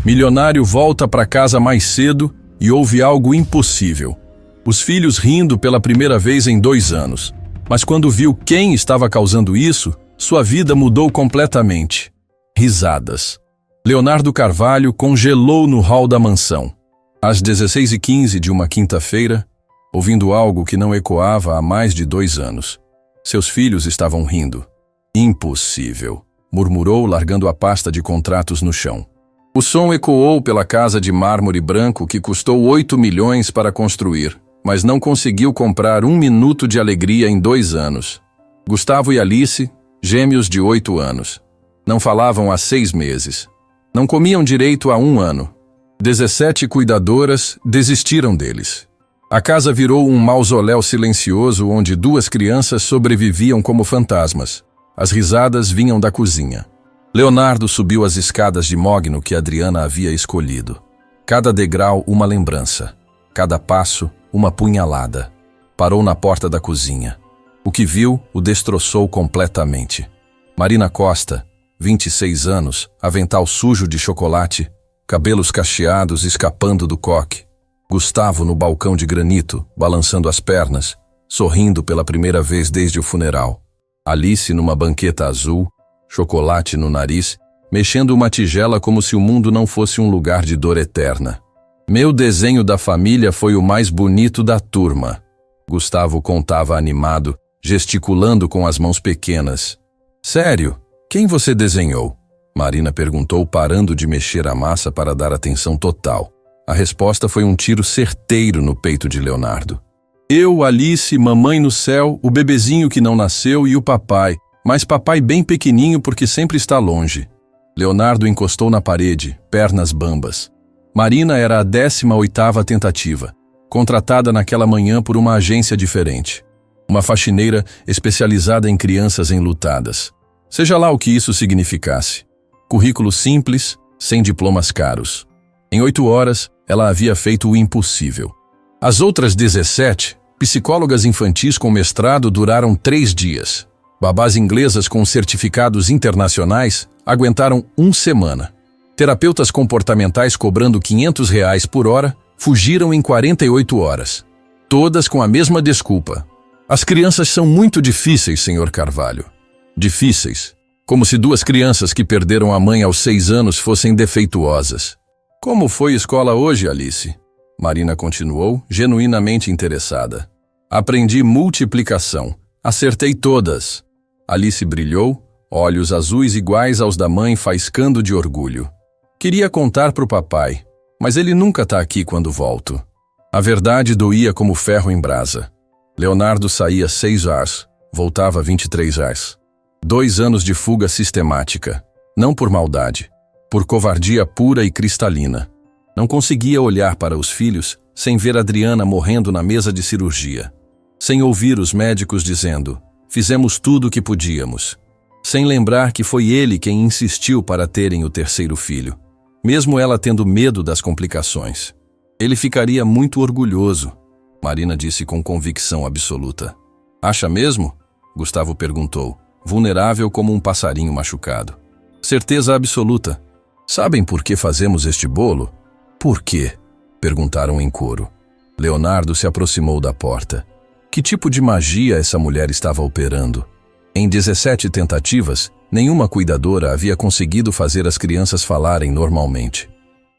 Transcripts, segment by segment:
Milionário volta para casa mais cedo e ouve algo impossível. Os filhos rindo pela primeira vez em 2 anos. Mas quando viu quem estava causando isso, sua vida mudou completamente. Risadas. Leonardo Carvalho congelou no hall da mansão. Às 16h15 de uma quinta-feira, ouvindo algo que não ecoava há mais de 2 anos. Seus filhos estavam rindo. Impossível, murmurou, largando a pasta de contratos no chão. O som ecoou pela casa de mármore branco que custou 8 milhões para construir, mas não conseguiu comprar 1 minuto de alegria em 2 anos. Gustavo e Alice, gêmeos de 8 anos. Não falavam há 6 meses. Não comiam direito há 1 ano. 17 cuidadoras desistiram deles. A casa virou um mausoléu silencioso onde 2 crianças sobreviviam como fantasmas. As risadas vinham da cozinha. Leonardo subiu as escadas de mogno que Adriana havia escolhido. Cada degrau uma lembrança. Cada passo uma punhalada. Parou na porta da cozinha. O que viu o destroçou completamente. Marina Costa, 26 anos, avental sujo de chocolate, cabelos cacheados escapando do coque. Gustavo no balcão de granito, balançando as pernas, sorrindo pela primeira vez desde o funeral. Alice numa banqueta azul, chocolate no nariz, mexendo uma tigela como se o mundo não fosse um lugar de dor eterna. Meu desenho da família foi o mais bonito da turma. Gustavo contava animado, gesticulando com as mãos pequenas. Sério? Quem você desenhou? Marina perguntou, parando de mexer a massa para dar atenção total. A resposta foi um tiro certeiro no peito de Leonardo. Eu, Alice, mamãe no céu, o bebezinho que não nasceu e o papai, mas papai bem pequenininho porque sempre está longe. Leonardo encostou na parede, pernas bambas. Marina era a 18ª tentativa, contratada naquela manhã por uma agência diferente. Uma faxineira especializada em crianças enlutadas. Seja lá o que isso significasse. Currículo simples, sem diplomas caros. Em 8 horas, ela havia feito o impossível. As outras 17, psicólogas infantis com mestrado, duraram 3 dias. Babás inglesas com certificados internacionais aguentaram 1 semana. Terapeutas comportamentais cobrando R$500 por hora fugiram em 48 horas. Todas com a mesma desculpa. As crianças são muito difíceis, Sr. Carvalho. Difíceis. Como se 2 crianças que perderam a mãe aos 6 anos fossem defeituosas. Como foi a escola hoje, Alice? Marina continuou, genuinamente interessada. Aprendi multiplicação. Acertei todas. Alice brilhou, olhos azuis iguais aos da mãe faiscando de orgulho. Queria contar para o papai, mas ele nunca está aqui quando volto. A verdade doía como ferro em brasa. Leonardo saía 6 horas, voltava 23 horas. 2 anos de fuga sistemática, não por maldade, por covardia pura e cristalina. Não conseguia olhar para os filhos sem ver Adriana morrendo na mesa de cirurgia. Sem ouvir os médicos dizendo, fizemos tudo o que podíamos. Sem lembrar que foi ele quem insistiu para terem o 3º filho, mesmo ela tendo medo das complicações. Ele ficaria muito orgulhoso, Marina disse com convicção absoluta. Acha mesmo? Gustavo perguntou, vulnerável como um passarinho machucado. Certeza absoluta. Sabem por que fazemos este bolo? Por quê? Perguntaram em coro. Leonardo se aproximou da porta. Que tipo de magia essa mulher estava operando? Em 17 tentativas, nenhuma cuidadora havia conseguido fazer as crianças falarem normalmente.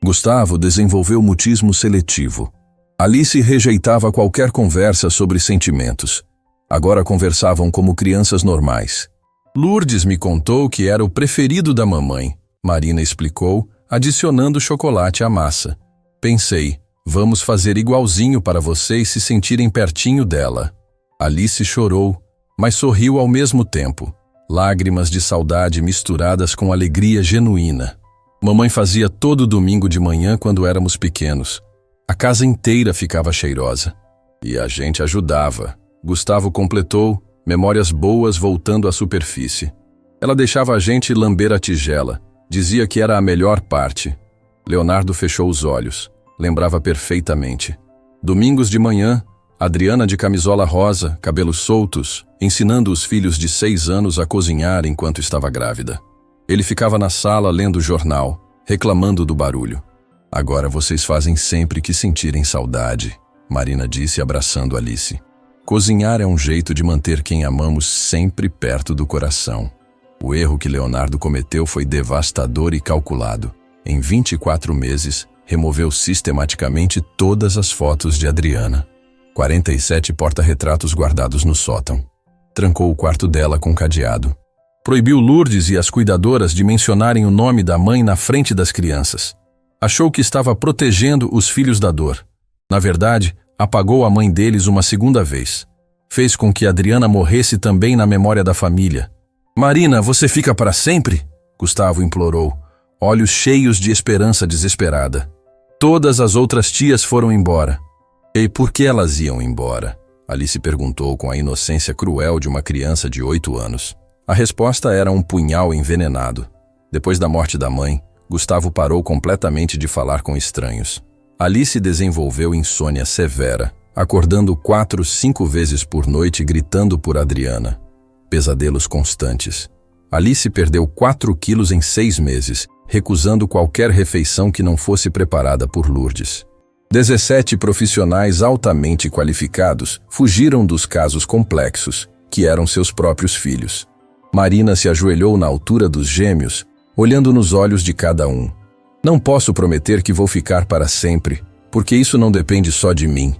Gustavo desenvolveu mutismo seletivo. Alice rejeitava qualquer conversa sobre sentimentos. Agora conversavam como crianças normais. Lourdes me contou que era o preferido da mamãe, Marina explicou, adicionando chocolate à massa. Pensei, vamos fazer igualzinho para vocês se sentirem pertinho dela. Alice chorou, mas sorriu ao mesmo tempo. Lágrimas de saudade misturadas com alegria genuína. Mamãe fazia todo domingo de manhã quando éramos pequenos. A casa inteira ficava cheirosa. E a gente ajudava. Gustavo completou, memórias boas voltando à superfície. Ela deixava a gente lamber a tigela. Dizia que era a melhor parte. Leonardo fechou os olhos. Lembrava perfeitamente. Domingos de manhã, Adriana de camisola rosa, cabelos soltos, ensinando os filhos de 6 anos a cozinhar enquanto estava grávida. Ele ficava na sala lendo o jornal. reclamando do barulho. Agora vocês fazem sempre que sentirem saudade, Marina disse abraçando Alice. Cozinhar é um jeito de manter quem amamos sempre perto do coração. O erro que Leonardo cometeu foi devastador e calculado. Em 24 meses, removeu sistematicamente todas as fotos de Adriana. 47 porta-retratos guardados no sótão. Trancou o quarto dela com cadeado. Proibiu Lourdes e as cuidadoras de mencionarem o nome da mãe na frente das crianças. Achou que estava protegendo os filhos da dor. Na verdade, apagou a mãe deles uma segunda vez. Fez com que Adriana morresse também na memória da família. Marina, você fica para sempre? Gustavo implorou, olhos cheios de esperança desesperada. Todas as outras tias foram embora. E por que elas iam embora? Alice perguntou com a inocência cruel de uma criança de 8 anos. A resposta era um punhal envenenado. Depois da morte da mãe, Gustavo parou completamente de falar com estranhos. Alice desenvolveu insônia severa, acordando 4, 5 vezes por noite gritando por Adriana. Pesadelos constantes. Alice perdeu 4 quilos em 6 meses, recusando qualquer refeição que não fosse preparada por Lourdes. 17 profissionais altamente qualificados fugiram dos casos complexos, que eram seus próprios filhos. Marina se ajoelhou na altura dos gêmeos, olhando nos olhos de cada um. Não posso prometer que vou ficar para sempre, porque isso não depende só de mim.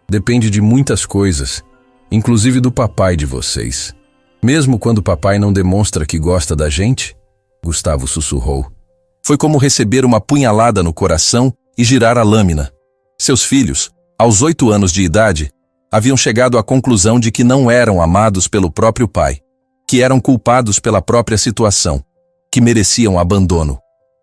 Depende de muitas coisas, inclusive do papai de vocês. Mesmo quando papai não demonstra que gosta da gente, Gustavo sussurrou. Foi como receber uma punhalada no coração e girar a lâmina. Seus filhos, aos 8 anos de idade, haviam chegado à conclusão de que não eram amados pelo próprio pai, que eram culpados pela própria situação, que mereciam abandono.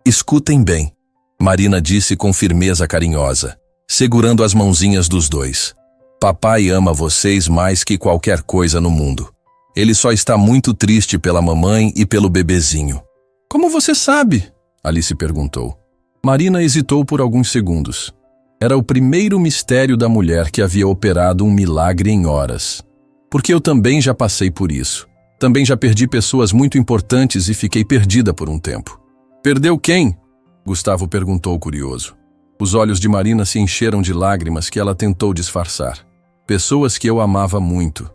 Escutem bem, Marina disse com firmeza carinhosa, segurando as mãozinhas dos dois. Papai ama vocês mais que qualquer coisa no mundo. Ele só está muito triste pela mamãe e pelo bebezinho. Como você sabe? Alice perguntou. Marina hesitou por alguns segundos. Era o primeiro mistério da mulher que havia operado um milagre em horas. Porque eu também já passei por isso. Também já perdi pessoas muito importantes e fiquei perdida por um tempo. Perdeu quem? Gustavo perguntou curioso. Os olhos de Marina se encheram de lágrimas que ela tentou disfarçar. Pessoas que eu amava muito.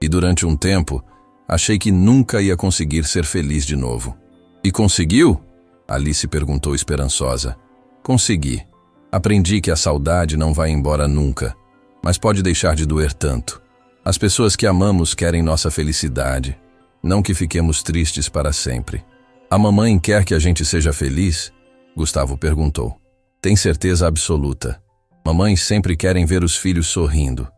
E durante um tempo, achei que nunca ia conseguir ser feliz de novo. E conseguiu? Alice perguntou esperançosa. Consegui. Aprendi que a saudade não vai embora nunca, mas pode deixar de doer tanto. As pessoas que amamos querem nossa felicidade, não que fiquemos tristes para sempre. A mamãe quer que a gente seja feliz? Gustavo perguntou. Tem certeza absoluta. Mamães sempre querem ver os filhos sorrindo.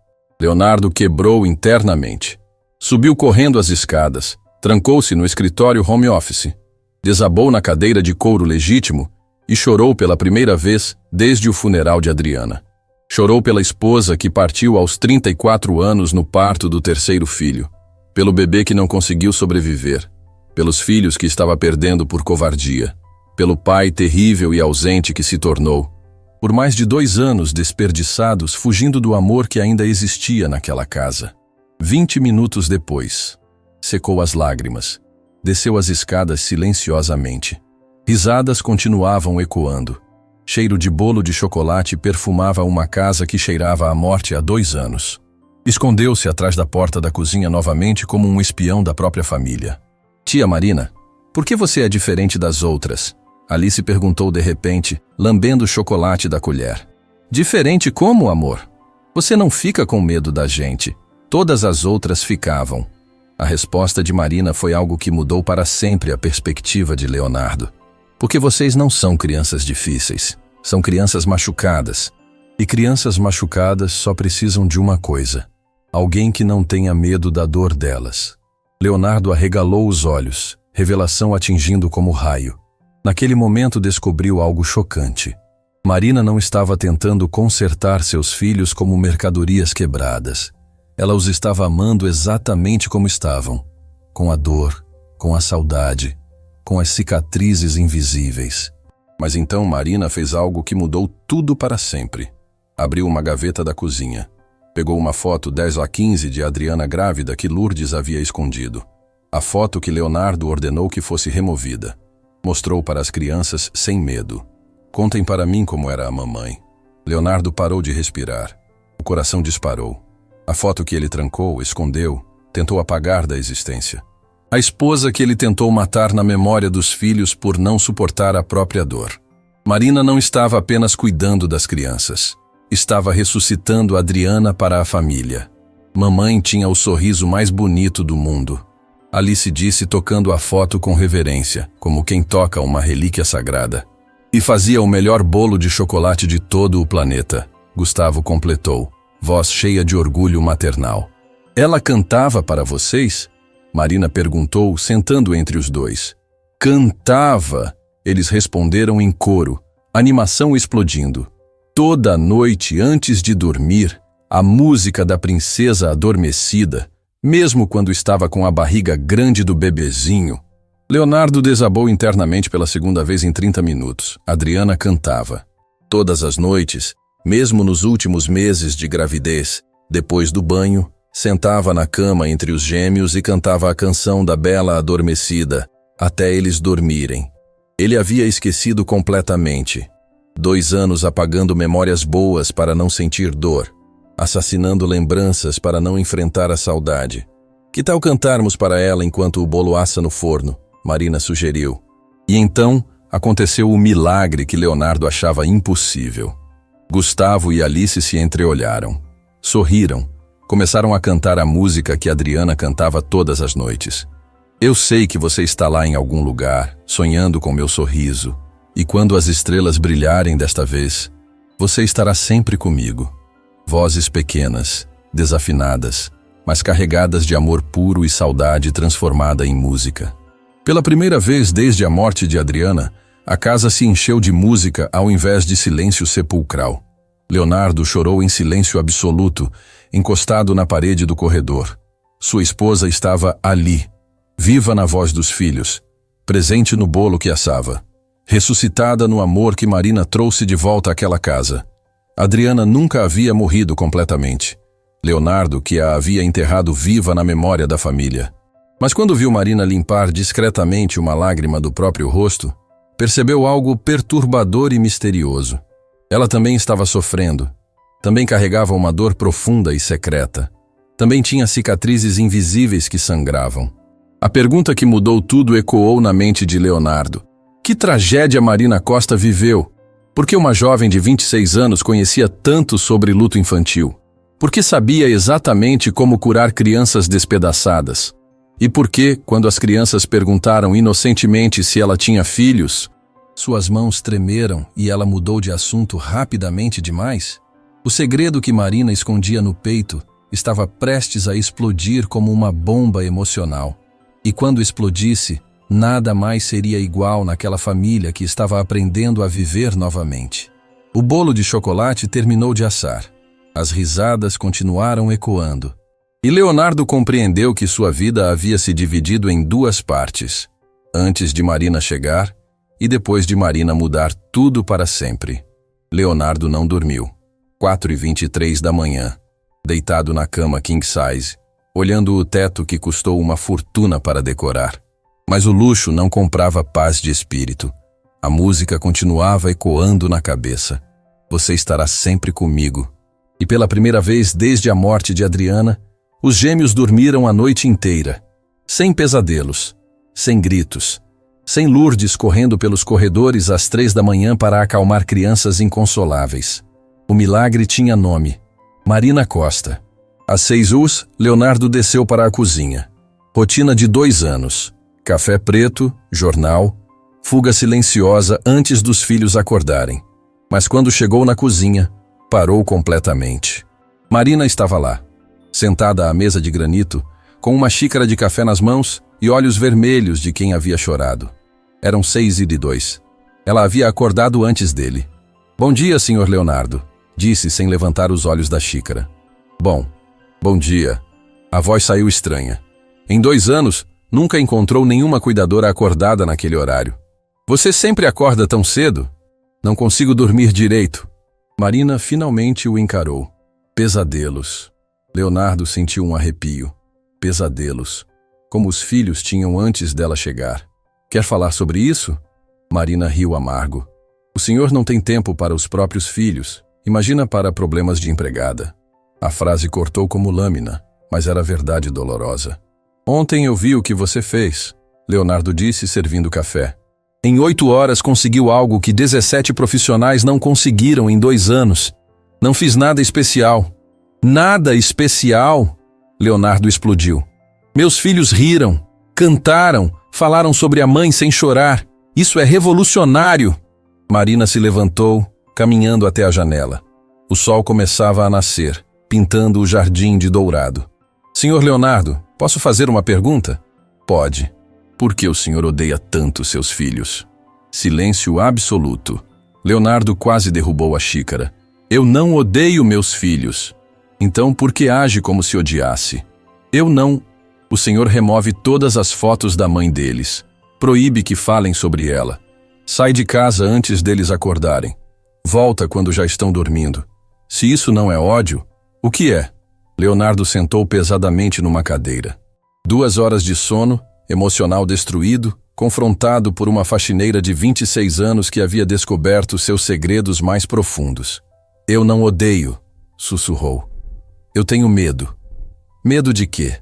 Leonardo quebrou internamente. Subiu correndo as escadas, trancou-se no escritório home office, desabou na cadeira de couro legítimo e chorou pela primeira vez desde o funeral de Adriana. Chorou pela esposa que partiu aos 34 anos no parto do 3º filho, pelo bebê que não conseguiu sobreviver, pelos filhos que estava perdendo por covardia, pelo pai terrível e ausente que se tornou, por mais de 2 anos desperdiçados fugindo do amor que ainda existia naquela casa. 20 minutos depois, secou as lágrimas, desceu as escadas silenciosamente. Risadas continuavam ecoando. Cheiro de bolo de chocolate perfumava uma casa que cheirava à morte há 2 anos. Escondeu-se atrás da porta da cozinha novamente como um espião da própria família. Tia Marina, por que você é diferente das outras? Alice perguntou de repente, lambendo o chocolate da colher. Diferente como, amor? Você não fica com medo da gente. Todas as outras ficavam. A resposta de Marina foi algo que mudou para sempre a perspectiva de Leonardo. Porque vocês não são crianças difíceis, são crianças machucadas. E crianças machucadas só precisam de uma coisa: alguém que não tenha medo da dor delas. Leonardo arregalou os olhos, revelação atingindo como raio. Naquele momento descobriu algo chocante. Marina não estava tentando consertar seus filhos como mercadorias quebradas. Ela os estava amando exatamente como estavam, com a dor, com a saudade, com as cicatrizes invisíveis. Mas então Marina fez algo que mudou tudo para sempre. Abriu uma gaveta da cozinha. Pegou uma foto 10x15 de Adriana grávida que Lourdes havia escondido. A foto que Leonardo ordenou que fosse removida. Mostrou para as crianças sem medo. Contem para mim como era a mamãe. Leonardo parou de respirar. O coração disparou. A foto que ele trancou, escondeu, tentou apagar da existência. A esposa que ele tentou matar na memória dos filhos por não suportar a própria dor. Marina não estava apenas cuidando das crianças. Estava ressuscitando Adriana para a família. Mamãe tinha o sorriso mais bonito do mundo. Alice disse tocando a foto com reverência, como quem toca uma relíquia sagrada. E fazia o melhor bolo de chocolate de todo o planeta. Gustavo completou, voz cheia de orgulho maternal. Ela cantava para vocês? Marina perguntou, sentando entre os dois. Cantava! Eles responderam em coro, animação explodindo. Toda noite antes de dormir, a música da princesa adormecida, mesmo quando estava com a barriga grande do bebezinho. Leonardo desabou internamente pela segunda vez em 30 minutos. Adriana cantava. Todas as noites, mesmo nos últimos meses de gravidez, depois do banho, sentava na cama entre os gêmeos e cantava a canção da Bela Adormecida, até eles dormirem. Ele havia esquecido completamente. 2 anos apagando memórias boas para não sentir dor, assassinando lembranças para não enfrentar a saudade. Que tal cantarmos para ela enquanto o bolo assa no forno? Marina sugeriu. E então aconteceu o milagre que Leonardo achava impossível. Gustavo e Alice se entreolharam. Sorriram. Começaram a cantar a música que Adriana cantava todas as noites. Eu sei que você está lá em algum lugar, sonhando com meu sorriso. E quando as estrelas brilharem desta vez, você estará sempre comigo. Vozes pequenas, desafinadas, mas carregadas de amor puro e saudade transformada em música. Pela primeira vez desde a morte de Adriana, a casa se encheu de música ao invés de silêncio sepulcral. Leonardo chorou em silêncio absoluto, encostado na parede do corredor. Sua esposa estava ali, viva na voz dos filhos, presente no bolo que assava, ressuscitada no amor que Marina trouxe de volta àquela casa. Adriana nunca havia morrido completamente. Leonardo, que a havia enterrado viva na memória da família. Mas quando viu Marina limpar discretamente uma lágrima do próprio rosto, percebeu algo perturbador e misterioso. Ela também estava sofrendo. Também carregava uma dor profunda e secreta. Também tinha cicatrizes invisíveis que sangravam. A pergunta que mudou tudo ecoou na mente de Leonardo. Que tragédia Marina Costa viveu? Por que uma jovem de 26 anos conhecia tanto sobre luto infantil? Por que sabia exatamente como curar crianças despedaçadas? E por que, quando as crianças perguntaram inocentemente se ela tinha filhos, suas mãos tremeram e ela mudou de assunto rapidamente demais? O segredo que Marina escondia no peito estava prestes a explodir como uma bomba emocional. E quando explodisse, nada mais seria igual naquela família que estava aprendendo a viver novamente. O bolo de chocolate terminou de assar. As risadas continuaram ecoando. E Leonardo compreendeu que sua vida havia se dividido em 2 partes. Antes de Marina chegar e depois de Marina mudar tudo para sempre. Leonardo não dormiu. 4h23 da manhã, deitado na cama king size, olhando o teto que custou uma fortuna para decorar. Mas o luxo não comprava paz de espírito. A música continuava ecoando na cabeça. Você estará sempre comigo. E pela primeira vez desde a morte de Adriana, os gêmeos dormiram a noite inteira. Sem pesadelos, sem gritos, sem Lourdes correndo pelos corredores às 3 da manhã para acalmar crianças inconsoláveis. O milagre tinha nome: Marina Costa. Às 6h, Leonardo desceu para a cozinha. Rotina de 2 anos. Café preto, jornal, fuga silenciosa antes dos filhos acordarem. Mas quando chegou na cozinha, parou completamente. Marina estava lá, sentada à mesa de granito, com uma xícara de café nas mãos e olhos vermelhos de quem havia chorado. Eram 6h02. Ela havia acordado antes dele. Bom dia, senhor Leonardo, disse sem levantar os olhos da xícara. Bom dia. A voz saiu estranha. Em 2 anos, nunca encontrou nenhuma cuidadora acordada naquele horário. Você sempre acorda tão cedo? Não consigo dormir direito. Marina finalmente o encarou. Pesadelos. Leonardo sentiu um arrepio. Pesadelos. Como os filhos tinham antes dela chegar. Quer falar sobre isso? Marina riu amargo. O senhor não tem tempo para os próprios filhos. Imagina para problemas de empregada. A frase cortou como lâmina, mas era verdade dolorosa. Ontem eu vi o que você fez, Leonardo disse, servindo café. Em 8 horas conseguiu algo que 17 profissionais não conseguiram em 2 anos. Não fiz nada especial. Nada especial? Leonardo explodiu. Meus filhos riram, cantaram, falaram sobre a mãe sem chorar. Isso é revolucionário. Marina se levantou, caminhando até a janela. O sol começava a nascer, pintando o jardim de dourado. Senhor Leonardo, posso fazer uma pergunta? Pode. Por que o senhor odeia tanto seus filhos? Silêncio absoluto. Leonardo quase derrubou a xícara. Eu não odeio meus filhos. Então por que age como se odiasse? Eu não. O senhor remove todas as fotos da mãe deles. Proíbe que falem sobre ela. Sai de casa antes deles acordarem. Volta quando já estão dormindo. Se isso não é ódio, o que é? Leonardo sentou pesadamente numa cadeira. 2 horas de sono, emocional destruído, confrontado por uma faxineira de 26 anos que havia descoberto seus segredos mais profundos. Eu não odeio, sussurrou. Eu tenho medo. Medo de quê?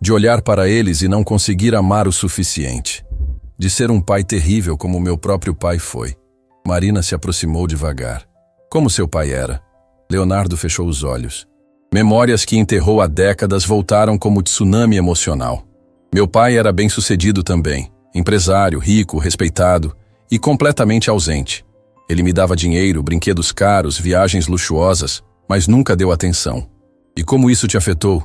De olhar para eles e não conseguir amar o suficiente. De ser um pai terrível como meu próprio pai foi. Marina se aproximou devagar. Como seu pai era? Leonardo fechou os olhos. Memórias que enterrou há décadas voltaram como tsunami emocional. Meu pai era bem-sucedido também. Empresário, rico, respeitado e completamente ausente. Ele me dava dinheiro, brinquedos caros, viagens luxuosas, mas nunca deu atenção. E como isso te afetou?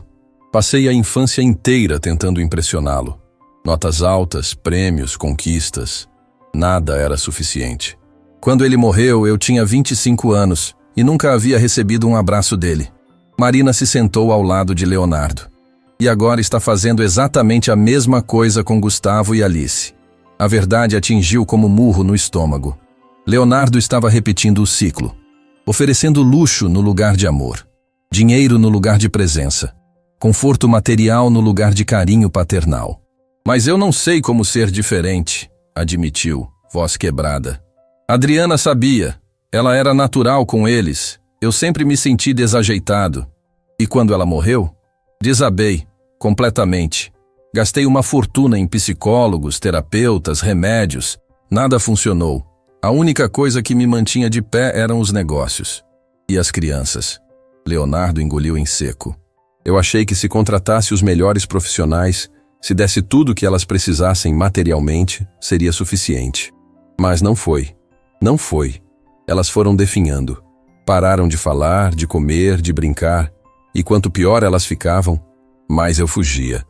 Passei a infância inteira tentando impressioná-lo. Notas altas, prêmios, conquistas. Nada era suficiente. Quando ele morreu, eu tinha 25 anos e nunca havia recebido um abraço dele. Marina se sentou ao lado de Leonardo. E agora está fazendo exatamente a mesma coisa com Gustavo e Alice. A verdade atingiu como murro no estômago. Leonardo estava repetindo o ciclo. Oferecendo luxo no lugar de amor. Dinheiro no lugar de presença. Conforto material no lugar de carinho paternal. Mas eu não sei como ser diferente, admitiu, voz quebrada. Adriana sabia. Ela era natural com eles. Eu sempre me senti desajeitado. E quando ela morreu, desabei, completamente. Gastei uma fortuna em psicólogos, terapeutas, remédios. Nada funcionou. A única coisa que me mantinha de pé eram os negócios. E as crianças. Leonardo engoliu em seco. Eu achei que se contratasse os melhores profissionais, se desse tudo o que elas precisassem materialmente, seria suficiente. Mas não foi. Não foi. Elas foram definhando. Pararam de falar, de comer, de brincar. E quanto pior elas ficavam, mais eu fugia.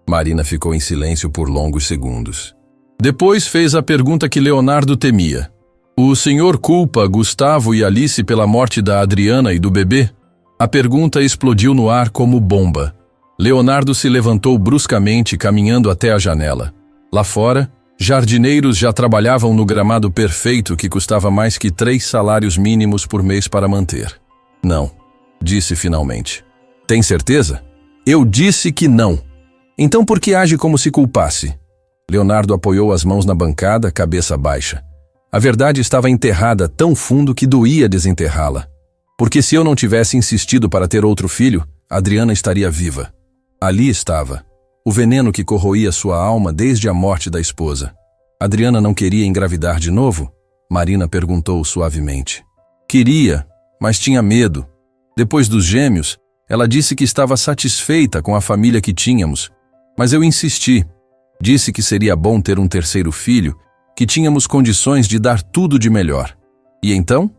Marina ficou em silêncio por longos segundos. Depois fez a pergunta que Leonardo temia. O senhor culpa Gustavo e Alice pela morte da Adriana e do bebê? A pergunta explodiu no ar como bomba. Leonardo se levantou bruscamente, caminhando até a janela. Lá fora, jardineiros já trabalhavam no gramado perfeito que custava mais que 3 salários mínimos por mês para manter. Não, disse finalmente. Tem certeza? Eu disse que não. Então por que age como se culpasse? Leonardo apoiou as mãos na bancada, cabeça baixa. A verdade estava enterrada tão fundo que doía desenterrá-la. Porque se eu não tivesse insistido para ter outro filho, Adriana estaria viva. Ali estava, o veneno que corroía sua alma desde a morte da esposa. Adriana não queria engravidar de novo? Marina perguntou suavemente. Queria, mas tinha medo. Depois dos gêmeos, ela disse que estava satisfeita com a família que tínhamos. Mas eu insisti. Disse que seria bom ter um terceiro filho, que tínhamos condições de dar tudo de melhor. E então?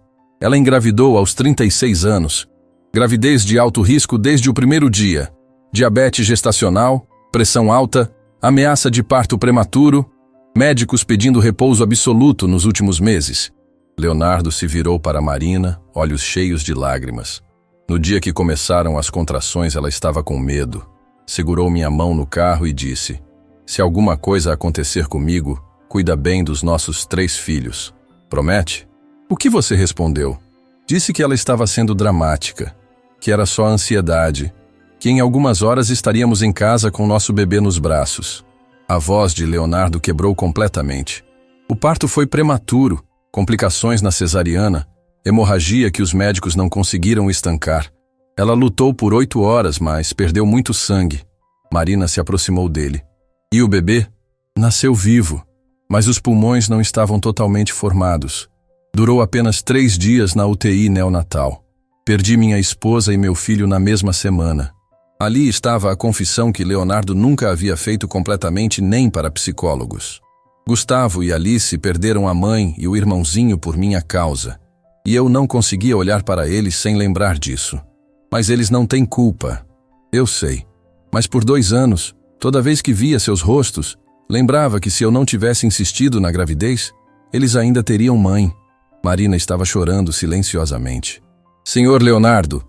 Ela engravidou aos 36 anos. Gravidez de alto risco desde o primeiro dia. Diabetes gestacional, pressão alta, ameaça de parto prematuro, médicos pedindo repouso absoluto nos últimos meses. Leonardo se virou para Marina, olhos cheios de lágrimas. No dia que começaram as contrações, ela estava com medo. Segurou minha mão no carro e disse: se alguma coisa acontecer comigo, cuida bem dos nossos 3 filhos. Promete? O que você respondeu? Disse que ela estava sendo dramática, que era só ansiedade, que em algumas horas estaríamos em casa com nosso bebê nos braços. A voz de Leonardo quebrou completamente. O parto foi prematuro, complicações na cesariana, hemorragia que os médicos não conseguiram estancar. Ela lutou por 8 horas, mas perdeu muito sangue. Marina se aproximou dele. E o bebê? Nasceu vivo, mas os pulmões não estavam totalmente formados. Durou apenas 3 dias na UTI neonatal. Perdi minha esposa e meu filho na mesma semana. Ali estava a confissão que Leonardo nunca havia feito completamente nem para psicólogos. Gustavo e Alice perderam a mãe e o irmãozinho por minha causa, e eu não conseguia olhar para eles sem lembrar disso. Mas eles não têm culpa. Eu sei. Mas por 2 anos, toda vez que via seus rostos, lembrava que se eu não tivesse insistido na gravidez, eles ainda teriam mãe. Marina estava chorando silenciosamente. Senhor Leonardo,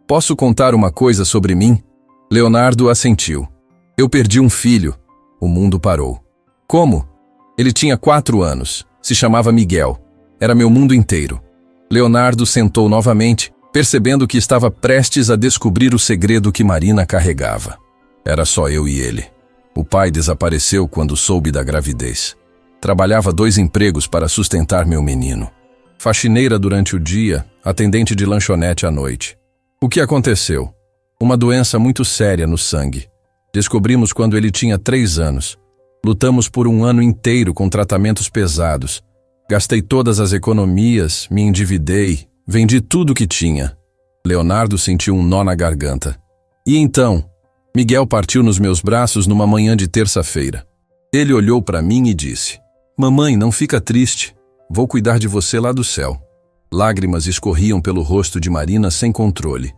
posso contar uma coisa sobre mim? Leonardo assentiu. Eu perdi um filho. O mundo parou. Como? Ele tinha 4 anos. Se chamava Miguel. Era meu mundo inteiro. Leonardo sentou novamente, percebendo que estava prestes a descobrir o segredo que Marina carregava. Era só eu e ele. O pai desapareceu quando soube da gravidez. Trabalhava 2 empregos para sustentar meu menino. Faxineira durante o dia, atendente de lanchonete à noite. O que aconteceu? Uma doença muito séria no sangue. Descobrimos quando ele tinha 3 anos. Lutamos por 1 ano inteiro com tratamentos pesados. Gastei todas as economias, me endividei, vendi tudo que tinha. Leonardo sentiu um nó na garganta. E então, Miguel partiu nos meus braços numa manhã de terça-feira. Ele olhou para mim e disse: Mamãe, não fica triste. Vou cuidar de você lá do céu. Lágrimas escorriam pelo rosto de Marina sem controle.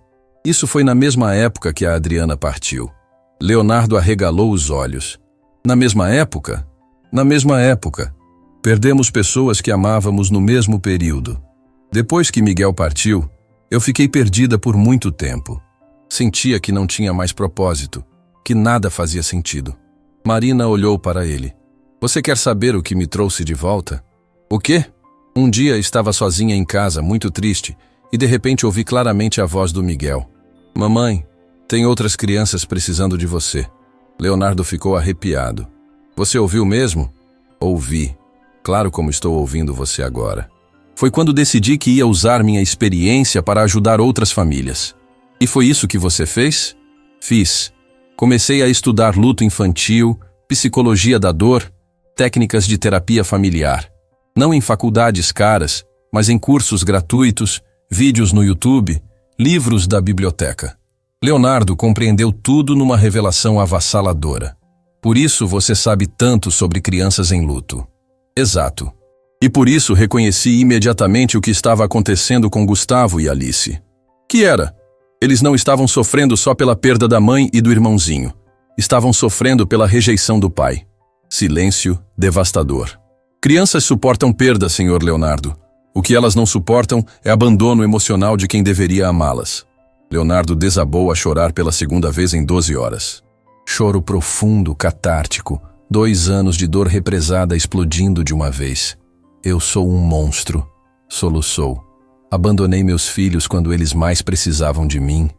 Isso foi na mesma época que a Adriana partiu. Leonardo arregalou os olhos. Na mesma época? Na mesma época. Perdemos pessoas que amávamos no mesmo período. Depois que Miguel partiu, eu fiquei perdida por muito tempo. Sentia que não tinha mais propósito, que nada fazia sentido. Marina olhou para ele. Você quer saber o que me trouxe de volta? O quê? Um dia estava sozinha em casa, muito triste, e de repente ouvi claramente a voz do Miguel. Mamãe, tem outras crianças precisando de você. Leonardo ficou arrepiado. Você ouviu mesmo? Ouvi. Claro como estou ouvindo você agora. Foi quando decidi que ia usar minha experiência para ajudar outras famílias. E foi isso que você fez? Fiz. Comecei a estudar luto infantil, psicologia da dor, técnicas de terapia familiar. Não em faculdades caras, mas em cursos gratuitos, vídeos no YouTube, livros da biblioteca. Leonardo compreendeu tudo numa revelação avassaladora. Por isso você sabe tanto sobre crianças em luto. Exato. E por isso reconheci imediatamente o que estava acontecendo com Gustavo e Alice. Que era? Eles não estavam sofrendo só pela perda da mãe e do irmãozinho. Estavam sofrendo pela rejeição do pai. Silêncio devastador. Crianças suportam perda, Sr. Leonardo. O que elas não suportam é abandono emocional de quem deveria amá-las. Leonardo desabou a chorar pela segunda vez em 12 horas. Choro profundo, catártico, 2 anos de dor represada explodindo de uma vez. Eu sou um monstro, soluçou. Abandonei meus filhos quando eles mais precisavam de mim.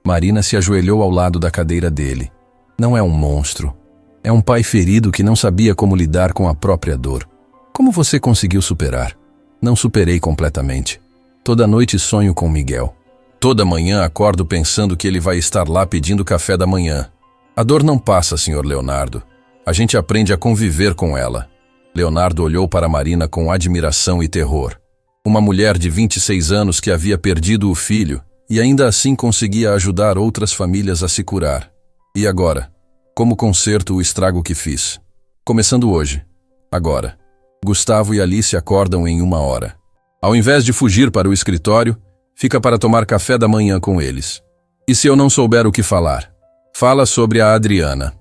Marina se ajoelhou ao lado da cadeira dele. Não é um monstro. É um pai ferido que não sabia como lidar com a própria dor. Como você conseguiu superar? Não superei completamente. Toda noite sonho com Miguel. Toda manhã acordo pensando que ele vai estar lá pedindo café da manhã. A dor não passa, Sr. Leonardo. A gente aprende a conviver com ela. Leonardo olhou para Marina com admiração e terror. Uma mulher de 26 anos que havia perdido o filho e ainda assim conseguia ajudar outras famílias a se curar. E agora? Como conserto o estrago que fiz? Começando hoje. Agora. Gustavo e Alice acordam em 1 hora. Ao invés de fugir para o escritório, fica para tomar café da manhã com eles. E se eu não souber o que falar? Fala sobre a Adriana.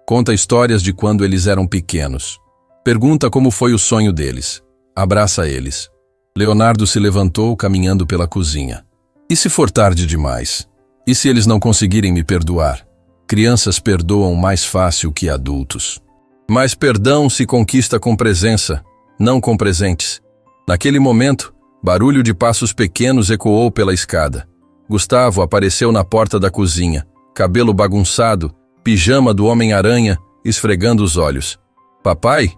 Conta histórias de quando eles eram pequenos. Pergunta como foi o sonho deles. Abraça eles. Leonardo se levantou, caminhando pela cozinha. E se for tarde demais? E se eles não conseguirem me perdoar? Crianças perdoam mais fácil que adultos. Mas perdão se conquista com presença, não com presentes. Naquele momento, barulho de passos pequenos ecoou pela escada. Gustavo apareceu na porta da cozinha, cabelo bagunçado, pijama do Homem-Aranha, esfregando os olhos. Papai?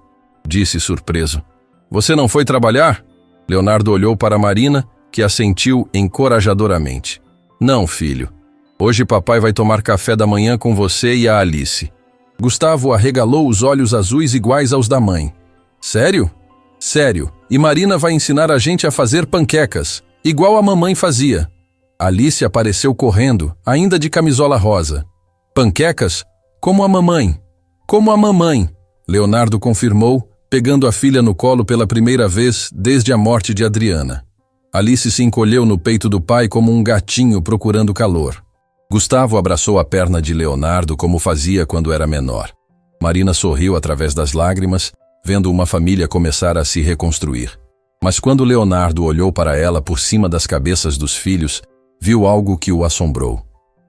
Disse surpreso. Você não foi trabalhar? Leonardo olhou para Marina, que assentiu encorajadoramente. Não, filho. Hoje papai vai tomar café da manhã com você e a Alice. Gustavo arregalou os olhos azuis iguais aos da mãe. Sério? Sério. E Marina vai ensinar a gente a fazer panquecas, igual a mamãe fazia. Alice apareceu correndo, ainda de camisola rosa. Panquecas? Como a mamãe. Como a mamãe, Leonardo confirmou, pegando a filha no colo pela primeira vez desde a morte de Adriana. Alice se encolheu no peito do pai como um gatinho procurando calor. Gustavo abraçou a perna de Leonardo como fazia quando era menor. Marina sorriu através das lágrimas, vendo uma família começar a se reconstruir. Mas quando Leonardo olhou para ela por cima das cabeças dos filhos, viu algo que o assombrou.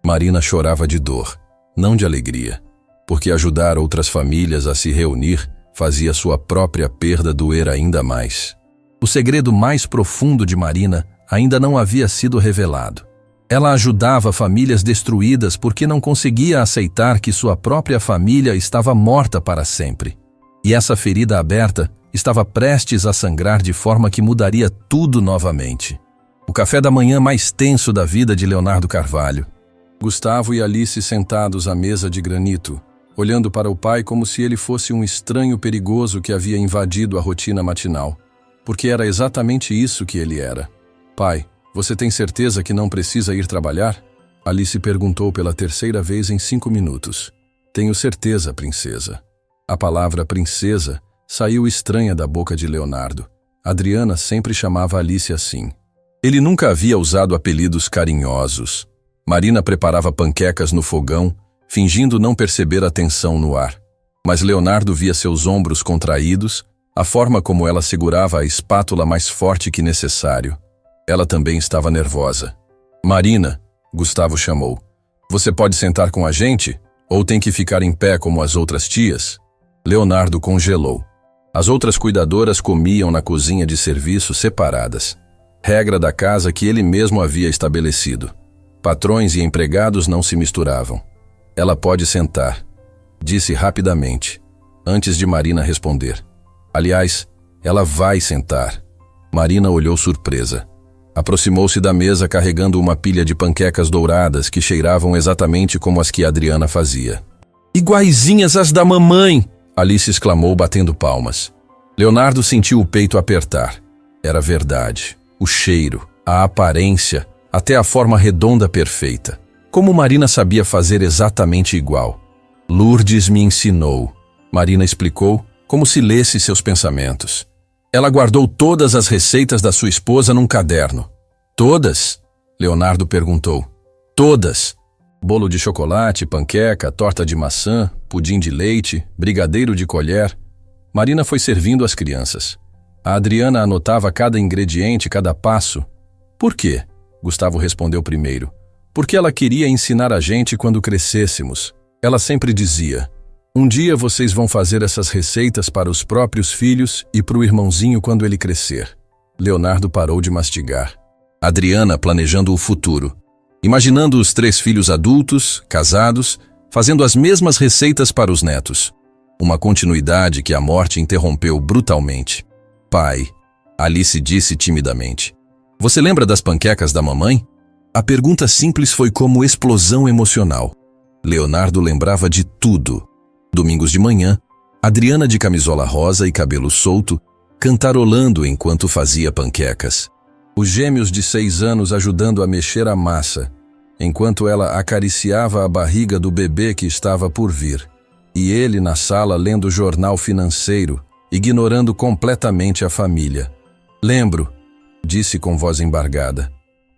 Marina chorava de dor, não de alegria, porque ajudar outras famílias a se reunir fazia sua própria perda doer ainda mais. O segredo mais profundo de Marina ainda não havia sido revelado. Ela ajudava famílias destruídas porque não conseguia aceitar que sua própria família estava morta para sempre. E essa ferida aberta estava prestes a sangrar de forma que mudaria tudo novamente. O café da manhã mais tenso da vida de Leonardo Carvalho. Gustavo e Alice sentados à mesa de granito, olhando para o pai como se ele fosse um estranho perigoso que havia invadido a rotina matinal. Porque era exatamente isso que ele era. Pai, você tem certeza que não precisa ir trabalhar? Alice perguntou pela terceira vez em 5 minutos. Tenho certeza, princesa. A palavra princesa saiu estranha da boca de Leonardo. Adriana sempre chamava Alice assim. Ele nunca havia usado apelidos carinhosos. Marina preparava panquecas no fogão, fingindo não perceber a tensão no ar. Mas Leonardo via seus ombros contraídos, a forma como ela segurava a espátula mais forte que necessário. Ela também estava nervosa. Marina, Gustavo chamou. Você pode sentar com a gente? Ou tem que ficar em pé como as outras tias? Leonardo congelou. As outras cuidadoras comiam na cozinha de serviço separadas. Regra da casa que ele mesmo havia estabelecido. Patrões e empregados não se misturavam. Ela pode sentar, disse rapidamente, antes de Marina responder. Aliás, ela vai sentar. Marina olhou surpresa. Aproximou-se da mesa carregando uma pilha de panquecas douradas que cheiravam exatamente como as que Adriana fazia. Iguaizinhas às da mamãe! Alice exclamou batendo palmas. Leonardo sentiu o peito apertar. Era verdade. O cheiro, a aparência, até a forma redonda perfeita. Como Marina sabia fazer exatamente igual. Lourdes me ensinou. Marina explicou, como se lesse seus pensamentos. Ela guardou todas as receitas da sua esposa num caderno. Todas? Leonardo perguntou. Todas. Bolo de chocolate, panqueca, torta de maçã, pudim de leite, brigadeiro de colher. Marina foi servindo as crianças. A Adriana anotava cada ingrediente, cada passo. Por quê? Gustavo respondeu primeiro. Porque ela queria ensinar a gente quando crescêssemos. Ela sempre dizia, um dia vocês vão fazer essas receitas para os próprios filhos e para o irmãozinho quando ele crescer. Leonardo parou de mastigar. Adriana planejando o futuro. Imaginando os 3 filhos adultos, casados, fazendo as mesmas receitas para os netos. Uma continuidade que a morte interrompeu brutalmente. Pai, Alice disse timidamente. Você lembra das panquecas da mamãe? A pergunta simples foi como explosão emocional. Leonardo lembrava de tudo. Domingos de manhã, Adriana de camisola rosa e cabelo solto, cantarolando enquanto fazia panquecas. Os gêmeos de 6 anos ajudando a mexer a massa, enquanto ela acariciava a barriga do bebê que estava por vir. E ele na sala lendo o jornal financeiro, ignorando completamente a família. Lembro, disse com voz embargada.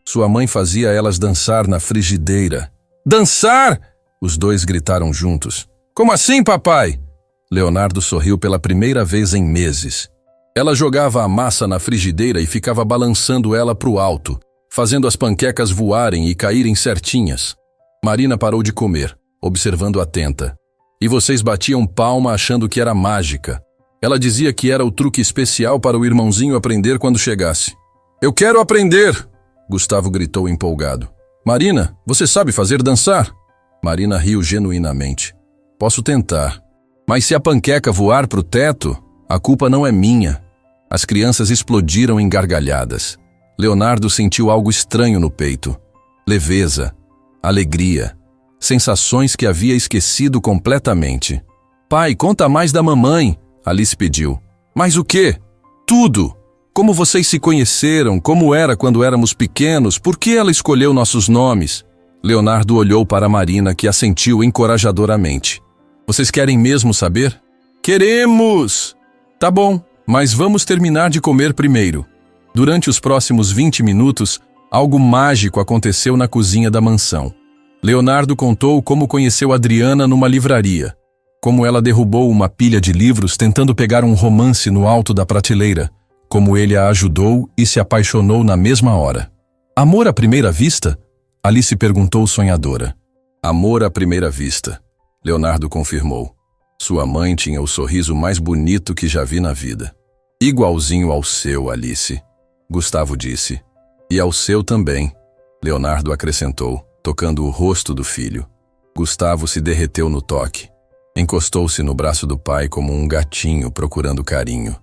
Sua mãe fazia elas dançar na frigideira. Dançar! Os dois gritaram juntos. Como assim, papai? Leonardo sorriu pela primeira vez em meses. Ela jogava a massa na frigideira e ficava balançando ela para o alto, fazendo as panquecas voarem e caírem certinhas. Marina parou de comer, observando atenta. E vocês batiam palma achando que era mágica. Ela dizia que era o truque especial para o irmãozinho aprender quando chegasse. Eu quero aprender! Gustavo gritou empolgado. Marina, você sabe fazer dançar? Marina riu genuinamente. Posso tentar. Mas se a panqueca voar para o teto, a culpa não é minha. As crianças explodiram em gargalhadas. Leonardo sentiu algo estranho no peito. Leveza, alegria, sensações que havia esquecido completamente. Pai, conta mais da mamãe, Alice pediu. Mas o quê? Tudo! Como vocês se conheceram, como era quando éramos pequenos, por que ela escolheu nossos nomes? Leonardo olhou para Marina, que assentiu encorajadoramente. Vocês querem mesmo saber? Queremos! Tá bom, mas vamos terminar de comer primeiro. Durante os próximos 20 minutos, algo mágico aconteceu na cozinha da mansão. Leonardo contou como conheceu Adriana numa livraria, como ela derrubou uma pilha de livros tentando pegar um romance no alto da prateleira, como ele a ajudou e se apaixonou na mesma hora. Amor à primeira vista? Alice perguntou sonhadora. Amor à primeira vista, Leonardo confirmou. Sua mãe tinha o sorriso mais bonito que já vi na vida. Igualzinho ao seu, Alice, Gustavo disse. E ao seu também, Leonardo acrescentou, tocando o rosto do filho. Gustavo se derreteu no toque. Encostou-se no braço do pai como um gatinho procurando carinho.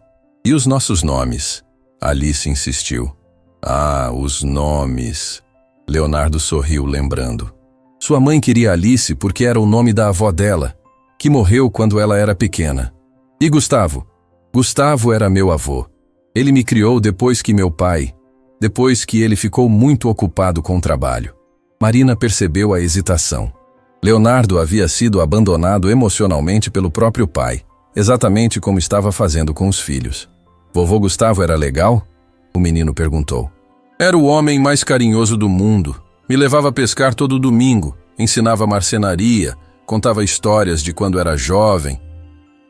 E os nossos nomes? Alice insistiu. Ah, os nomes. Leonardo sorriu, lembrando. Sua mãe queria Alice porque era o nome da avó dela, que morreu quando ela era pequena. E Gustavo? Gustavo era meu avô. Ele me criou depois que ele ficou muito ocupado com o trabalho. Marina percebeu a hesitação. Leonardo havia sido abandonado emocionalmente pelo próprio pai, exatamente como estava fazendo com os filhos. Vovô Gustavo era legal? O menino perguntou. Era o homem mais carinhoso do mundo. Me levava a pescar todo domingo, ensinava marcenaria, contava histórias de quando era jovem.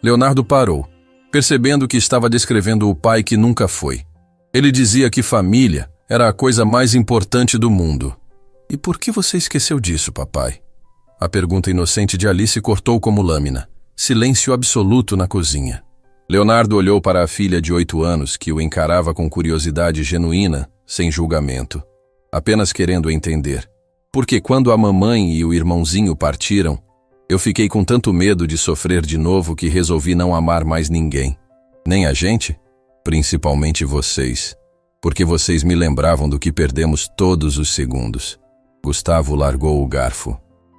Leonardo parou, percebendo que estava descrevendo o pai que nunca foi. Ele dizia que família era a coisa mais importante do mundo. E por que você esqueceu disso, papai? A pergunta inocente de Alice cortou como lâmina. Silêncio absoluto na cozinha. Leonardo olhou para a filha de 8 anos, que o encarava com curiosidade genuína, sem julgamento, apenas querendo entender. Porque quando a mamãe e o irmãozinho partiram, eu fiquei com tanto medo de sofrer de novo que resolvi não amar mais ninguém. Nem a gente, principalmente vocês, porque vocês me lembravam do que perdemos todos os segundos. Gustavo largou o garfo.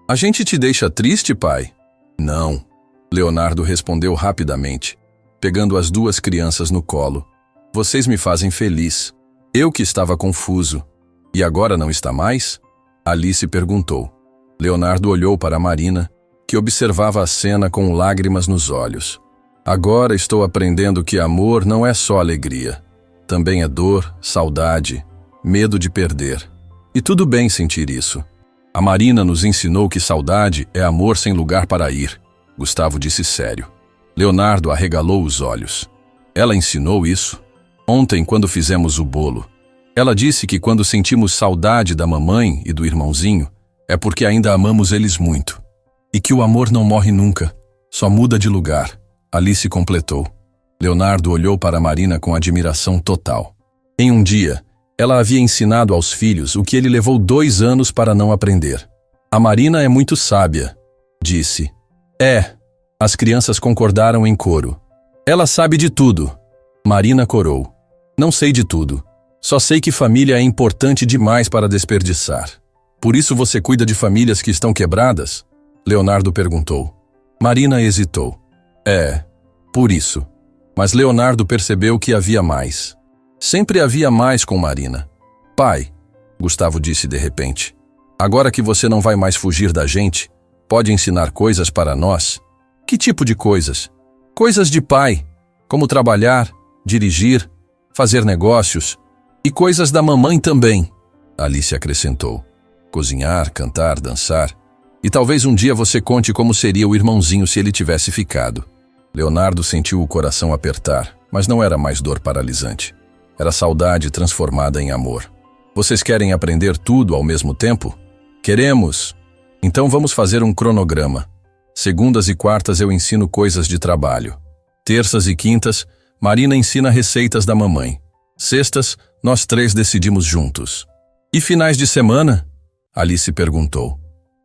A gente te deixa triste, pai? Não. Leonardo respondeu rapidamente, pegando as 2 crianças no colo. Vocês me fazem feliz. Eu que estava confuso. E agora não está mais? Alice perguntou. Leonardo olhou para Marina, que observava a cena com lágrimas nos olhos. Agora estou aprendendo que amor não é só alegria. Também é dor, saudade, medo de perder. E tudo bem sentir isso. A Marina nos ensinou que saudade é amor sem lugar para ir. Gustavo disse sério. Leonardo arregalou os olhos. Ela ensinou isso? Ontem, quando fizemos o bolo. Ela disse que quando sentimos saudade da mamãe e do irmãozinho, é porque ainda amamos eles muito. E que o amor não morre nunca, só muda de lugar. Alice completou. Leonardo olhou para Marina com admiração total. Em um dia, ela havia ensinado aos filhos o que ele levou 2 anos para não aprender. A Marina é muito sábia, disse. As crianças concordaram em coro. Ela sabe de tudo. Marina corou. Não sei de tudo. Só sei que família é importante demais para desperdiçar. Por isso você cuida de famílias que estão quebradas? Leonardo perguntou. Marina hesitou. Por isso. Mas Leonardo percebeu que havia mais. Sempre havia mais com Marina. Pai, Gustavo disse de repente, agora que você não vai mais fugir da gente, pode ensinar coisas para nós? Que tipo de coisas? Coisas de pai, como trabalhar, dirigir, fazer negócios, e coisas da mamãe também, Alice acrescentou. Cozinhar, cantar, dançar. E talvez um dia você conte como seria o irmãozinho se ele tivesse ficado. Leonardo sentiu o coração apertar, mas não era mais dor paralisante. Era saudade transformada em amor. Vocês querem aprender tudo ao mesmo tempo? Queremos! Então vamos fazer um cronograma. Segundas e quartas eu ensino coisas de trabalho. Terças e quintas, Marina ensina receitas da mamãe. Sextas, nós 3 decidimos juntos. E finais de semana? Alice perguntou.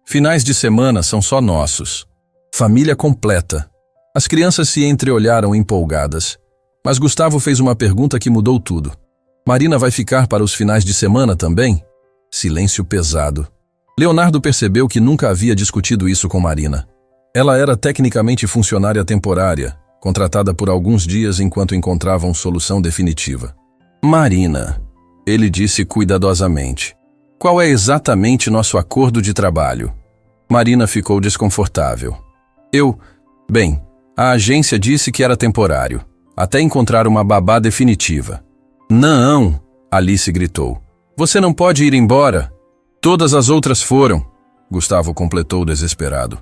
Finais de semana são só nossos. Família completa. As crianças se entreolharam empolgadas. Mas Gustavo fez uma pergunta que mudou tudo. Marina vai ficar para os finais de semana também? Silêncio pesado. Leonardo percebeu que nunca havia discutido isso com Marina. Ela era tecnicamente funcionária temporária, contratada por alguns dias enquanto encontravam solução definitiva. Marina, ele disse cuidadosamente, qual é exatamente nosso acordo de trabalho? Marina ficou desconfortável. Bem, a agência disse que era temporário, até encontrar uma babá definitiva. Não, Alice gritou. Você não pode ir embora. Todas as outras foram, Gustavo completou desesperado.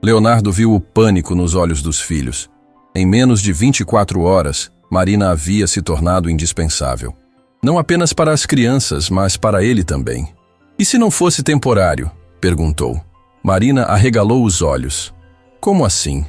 Leonardo viu o pânico nos olhos dos filhos. Em menos de 24 horas, Marina havia se tornado indispensável. Não apenas para as crianças, mas para ele também. E se não fosse temporário? Perguntou. Marina arregalou os olhos. Como assim?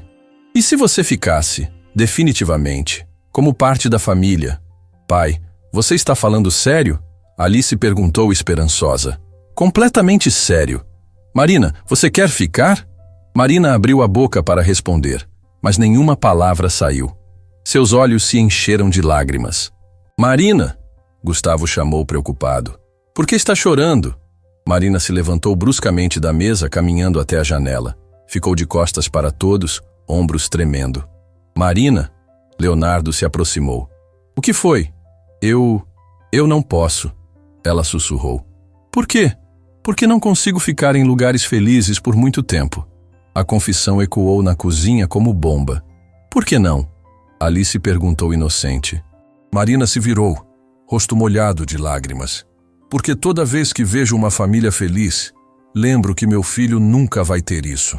E se você ficasse, definitivamente, como parte da família? Pai, você está falando sério? Alice perguntou esperançosa. Completamente sério. Marina, você quer ficar? Marina abriu a boca para responder, mas nenhuma palavra saiu. Seus olhos se encheram de lágrimas. Marina! Gustavo chamou preocupado. Por que está chorando? Marina se levantou bruscamente da mesa, caminhando até a janela. Ficou de costas para todos, ombros tremendo. Marina? Leonardo se aproximou. O que foi? Eu não posso. Ela sussurrou. Por quê? Porque não consigo ficar em lugares felizes por muito tempo. A confissão ecoou na cozinha como bomba. Por que não? Alice perguntou inocente. Marina se virou, rosto molhado de lágrimas. Porque toda vez que vejo uma família feliz, lembro que meu filho nunca vai ter isso.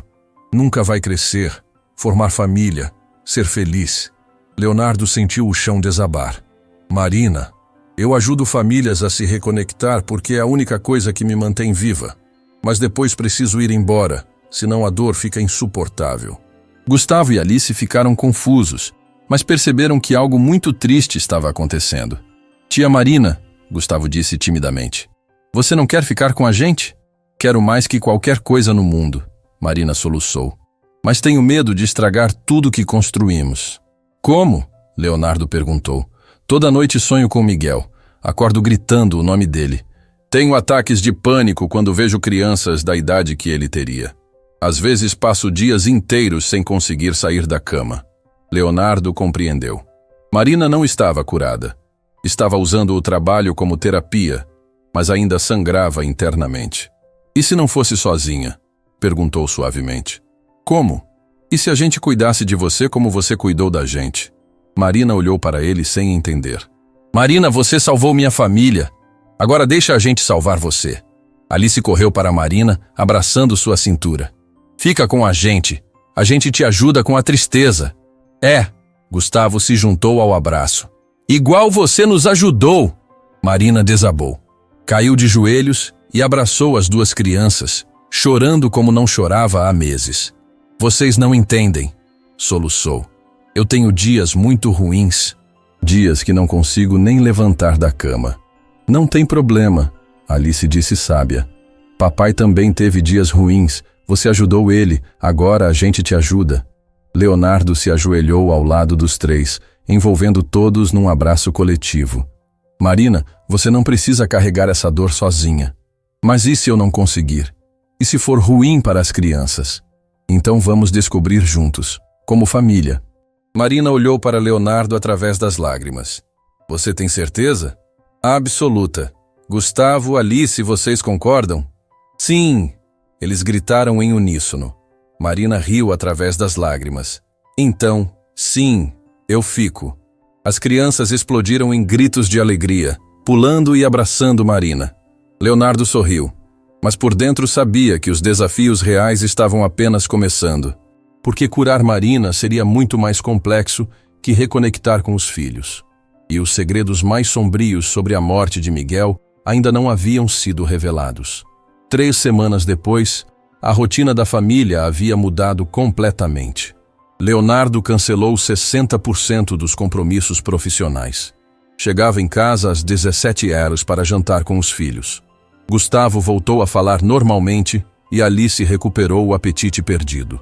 Nunca vai crescer, formar família, ser feliz. Leonardo sentiu o chão desabar. Marina, eu ajudo famílias a se reconectar porque é a única coisa que me mantém viva. Mas depois preciso ir embora, senão a dor fica insuportável. Gustavo e Alice ficaram confusos, mas perceberam que algo muito triste estava acontecendo. Tia Marina, Gustavo disse timidamente, você não quer ficar com a gente? Quero mais que qualquer coisa no mundo, Marina soluçou. Mas tenho medo de estragar tudo que construímos. Como? Leonardo perguntou. Toda noite sonho com Miguel. Acordo gritando o nome dele. Tenho ataques de pânico quando vejo crianças da idade que ele teria. Às vezes passo dias inteiros sem conseguir sair da cama. Leonardo compreendeu. Marina não estava curada. Estava usando o trabalho como terapia, mas ainda sangrava internamente. E se não fosse sozinha? Perguntou suavemente. Como? E se a gente cuidasse de você como você cuidou da gente? Marina olhou para ele sem entender. Marina, você salvou minha família. Agora deixa a gente salvar você. Alice correu para Marina, abraçando sua cintura. Fica com a gente te ajuda com a tristeza. Gustavo se juntou ao abraço. Igual você nos ajudou! Marina desabou. Caiu de joelhos e abraçou as duas crianças, chorando como não chorava há meses. Vocês não entendem, soluçou. Eu tenho dias muito ruins, dias que não consigo nem levantar da cama. Não tem problema, Alice disse sábia. Papai também teve dias ruins, você ajudou ele, agora a gente te ajuda. Leonardo se ajoelhou ao lado dos três, envolvendo todos num abraço coletivo. Marina, você não precisa carregar essa dor sozinha. Mas e se eu não conseguir? E se for ruim para as crianças? Então vamos descobrir juntos, como família. Marina olhou para Leonardo através das lágrimas. Você tem certeza? Absoluta. Gustavo, Alice, vocês concordam? Sim! Eles gritaram em uníssono. Marina riu através das lágrimas. Então, sim, eu fico. As crianças explodiram em gritos de alegria, pulando e abraçando Marina. Leonardo sorriu, mas por dentro sabia que os desafios reais estavam apenas começando. Porque curar Marina seria muito mais complexo que reconectar com os filhos. E os segredos mais sombrios sobre a morte de Miguel ainda não haviam sido revelados. 3 semanas depois, a rotina da família havia mudado completamente. Leonardo cancelou 60% dos compromissos profissionais. Chegava em casa às 17h para jantar com os filhos. Gustavo voltou a falar normalmente e Alice recuperou o apetite perdido.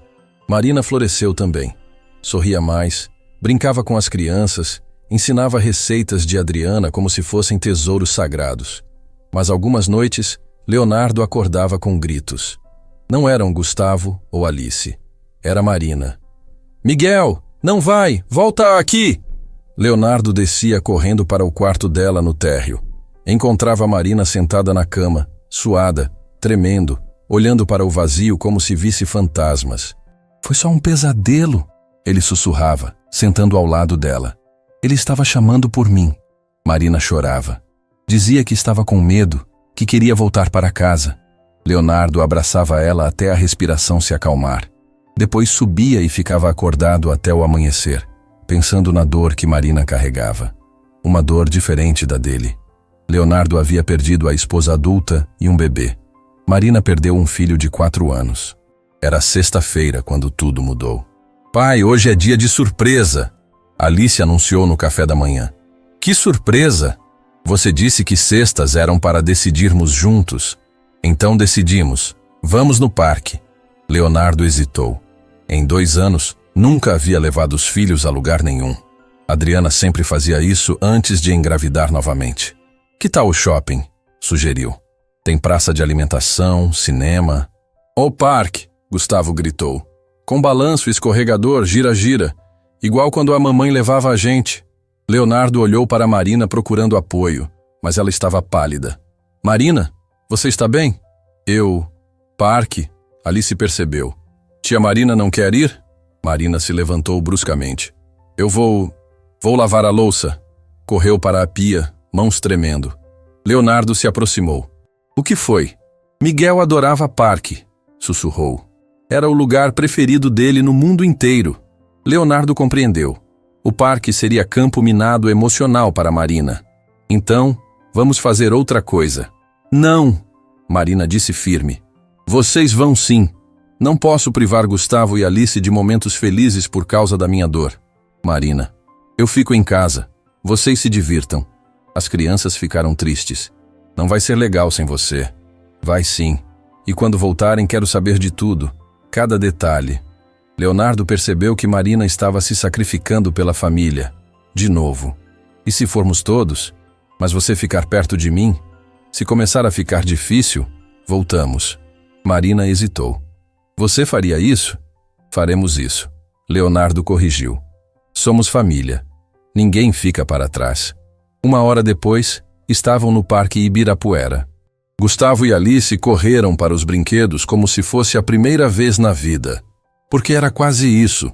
Marina floresceu também. Sorria mais, brincava com as crianças ensinava receitas de Adriana como se fossem tesouros sagrados. Mas algumas noites, Leonardo acordava com gritos. Não eram Gustavo ou Alice. Era Marina. Miguel, não vai! Volta aqui! Leonardo descia correndo para o quarto dela no térreo. Encontrava Marina sentada na cama, suada, tremendo, olhando para o vazio como se visse fantasmas. Foi só um pesadelo, ele sussurrava, sentando ao lado dela. Ele estava chamando por mim. Marina chorava. Dizia que estava com medo, que queria voltar para casa. Leonardo abraçava ela até a respiração se acalmar. Depois subia e ficava acordado até o amanhecer, pensando na dor que Marina carregava. Uma dor diferente da dele. Leonardo havia perdido a esposa adulta e um bebê. Marina perdeu um filho de 4 anos. Era sexta-feira quando tudo mudou. Pai, hoje é dia de surpresa, Alice anunciou no café da manhã. Que surpresa! Você disse que sextas eram para decidirmos juntos. Então decidimos. Vamos no parque. Leonardo hesitou. Em 2 anos, nunca havia levado os filhos a lugar nenhum. Adriana sempre fazia isso antes de engravidar novamente. Que tal o shopping? Sugeriu. Tem praça de alimentação, cinema. O parque, Gustavo gritou. Com balanço, escorregador, gira-gira. Igual quando a mamãe levava a gente. Leonardo olhou para Marina procurando apoio, mas ela estava pálida. Marina, você está bem? Parque? Alice percebeu. Tia Marina não quer ir? Marina se levantou bruscamente. Eu vou lavar a louça. Correu para a pia, mãos tremendo. Leonardo se aproximou. O que foi? Miguel adorava parque, sussurrou. Era o lugar preferido dele no mundo inteiro. Leonardo compreendeu. O parque seria campo minado emocional para Marina. Então, vamos fazer outra coisa. Não, Marina disse firme. Vocês vão sim. Não posso privar Gustavo e Alice de momentos felizes por causa da minha dor. Marina, eu fico em casa. Vocês se divirtam. As crianças ficaram tristes. Não vai ser legal sem você. Vai sim. E quando voltarem quero saber de tudo. Cada detalhe. Leonardo percebeu que Marina estava se sacrificando pela família. De novo. E se formos todos? Mas você ficar perto de mim? Se começar a ficar difícil, voltamos. Marina hesitou. Você faria isso? Faremos isso. Leonardo corrigiu. Somos família. Ninguém fica para trás. 1 hora depois, estavam no Parque Ibirapuera. Gustavo e Alice correram para os brinquedos como se fosse a primeira vez na vida. Porque era quase isso.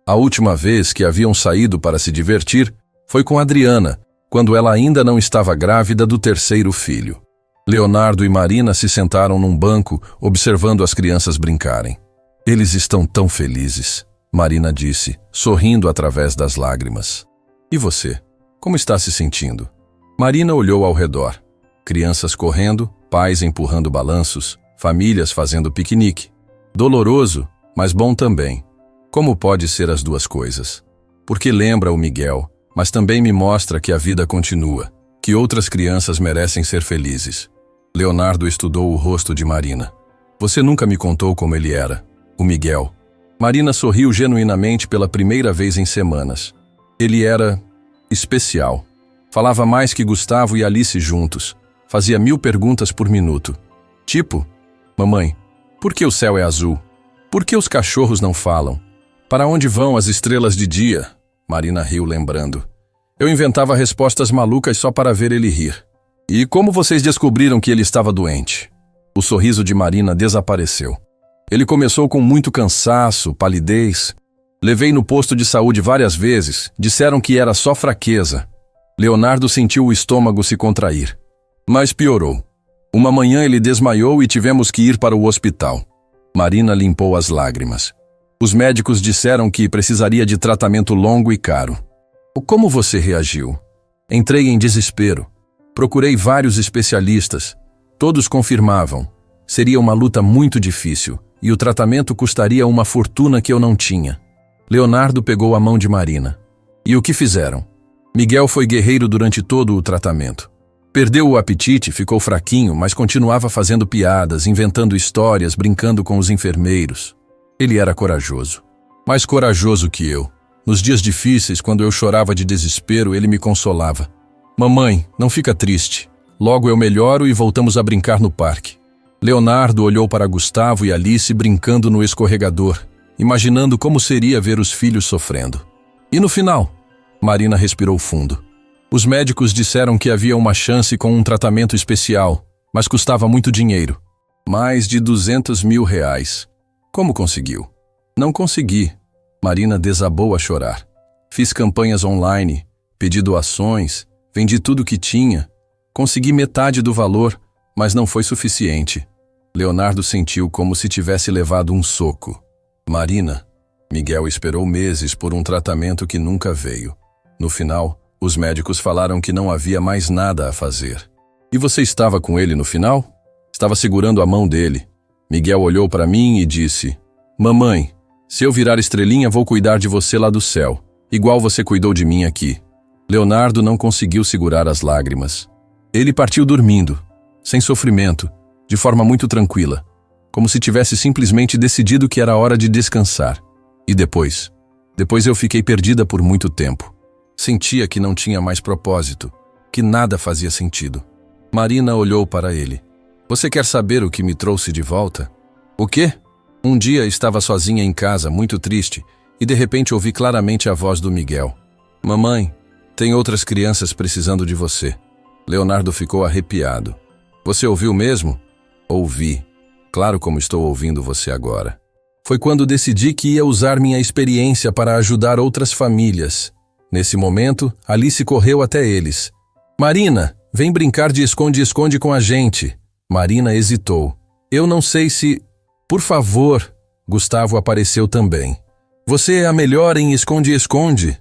A última vez que haviam saído para se divertir foi com Adriana, quando ela ainda não estava grávida do 3º filho. Leonardo e Marina se sentaram num banco, observando as crianças brincarem. Eles estão tão felizes, Marina disse, sorrindo através das lágrimas. E você? Como está se sentindo? Marina olhou ao redor. Crianças correndo, pais empurrando balanços, famílias fazendo piquenique. Doloroso, mas bom também. Como pode ser as duas coisas? Porque lembra o Miguel, mas também me mostra que a vida continua, que outras crianças merecem ser felizes. Leonardo estudou o rosto de Marina. Você nunca me contou como ele era, o Miguel. Marina sorriu genuinamente pela primeira vez em semanas. Ele era especial. Falava mais que Gustavo e Alice juntos. Fazia 1000 perguntas por minuto. Tipo, mamãe, por que o céu é azul? Por que os cachorros não falam? Para onde vão as estrelas de dia? Marina riu lembrando. Eu inventava respostas malucas só para ver ele rir. E como vocês descobriram que ele estava doente? O sorriso de Marina desapareceu. Ele começou com muito cansaço, palidez. Levei no posto de saúde várias vezes. Disseram que era só fraqueza. Leonardo sentiu o estômago se contrair. Mas piorou. Uma manhã ele desmaiou e tivemos que ir para o hospital. Marina limpou as lágrimas. Os médicos disseram que precisaria de tratamento longo e caro. Como você reagiu? Entrei em desespero. Procurei vários especialistas. Todos confirmavam. Seria uma luta muito difícil e o tratamento custaria uma fortuna que eu não tinha. Leonardo pegou a mão de Marina. E o que fizeram? Miguel foi guerreiro durante todo o tratamento. Perdeu o apetite, ficou fraquinho, mas continuava fazendo piadas, inventando histórias, brincando com os enfermeiros. Ele era corajoso. Mais corajoso que eu. Nos dias difíceis, quando eu chorava de desespero, ele me consolava. Mamãe, não fica triste. Logo eu melhoro e voltamos a brincar no parque. Leonardo olhou para Gustavo e Alice brincando no escorregador, imaginando como seria ver os filhos sofrendo. E no final? Marina respirou fundo. Os médicos disseram que havia uma chance com um tratamento especial, mas custava muito dinheiro. Mais de R$200 mil. Como conseguiu? Não consegui. Marina desabou a chorar. Fiz campanhas online, pedi doações, vendi tudo que tinha. Consegui metade do valor, mas não foi suficiente. Leonardo sentiu como se tivesse levado um soco. Marina, Miguel esperou meses por um tratamento que nunca veio. No final, os médicos falaram que não havia mais nada a fazer. E você estava com ele no final? Estava segurando a mão dele. Miguel olhou para mim e disse: Mamãe, se eu virar estrelinha, vou cuidar de você lá do céu, igual você cuidou de mim aqui. Leonardo não conseguiu segurar as lágrimas. Ele partiu dormindo, sem sofrimento, de forma muito tranquila, como se tivesse simplesmente decidido que era hora de descansar. E depois eu fiquei perdida por muito tempo. Sentia que não tinha mais propósito, que nada fazia sentido. Marina olhou para ele. Você quer saber o que me trouxe de volta? O quê? Um dia estava sozinha em casa, muito triste, e de repente ouvi claramente a voz do Miguel. Mamãe, tem outras crianças precisando de você. Leonardo ficou arrepiado. Você ouviu mesmo? Ouvi. Claro como estou ouvindo você agora. Foi quando decidi que ia usar minha experiência para ajudar outras famílias. Nesse momento, Alice correu até eles. Marina, vem brincar de esconde-esconde com a gente. Marina hesitou. Eu não sei se... Por favor. Gustavo apareceu também. Você é a melhor em esconde-esconde.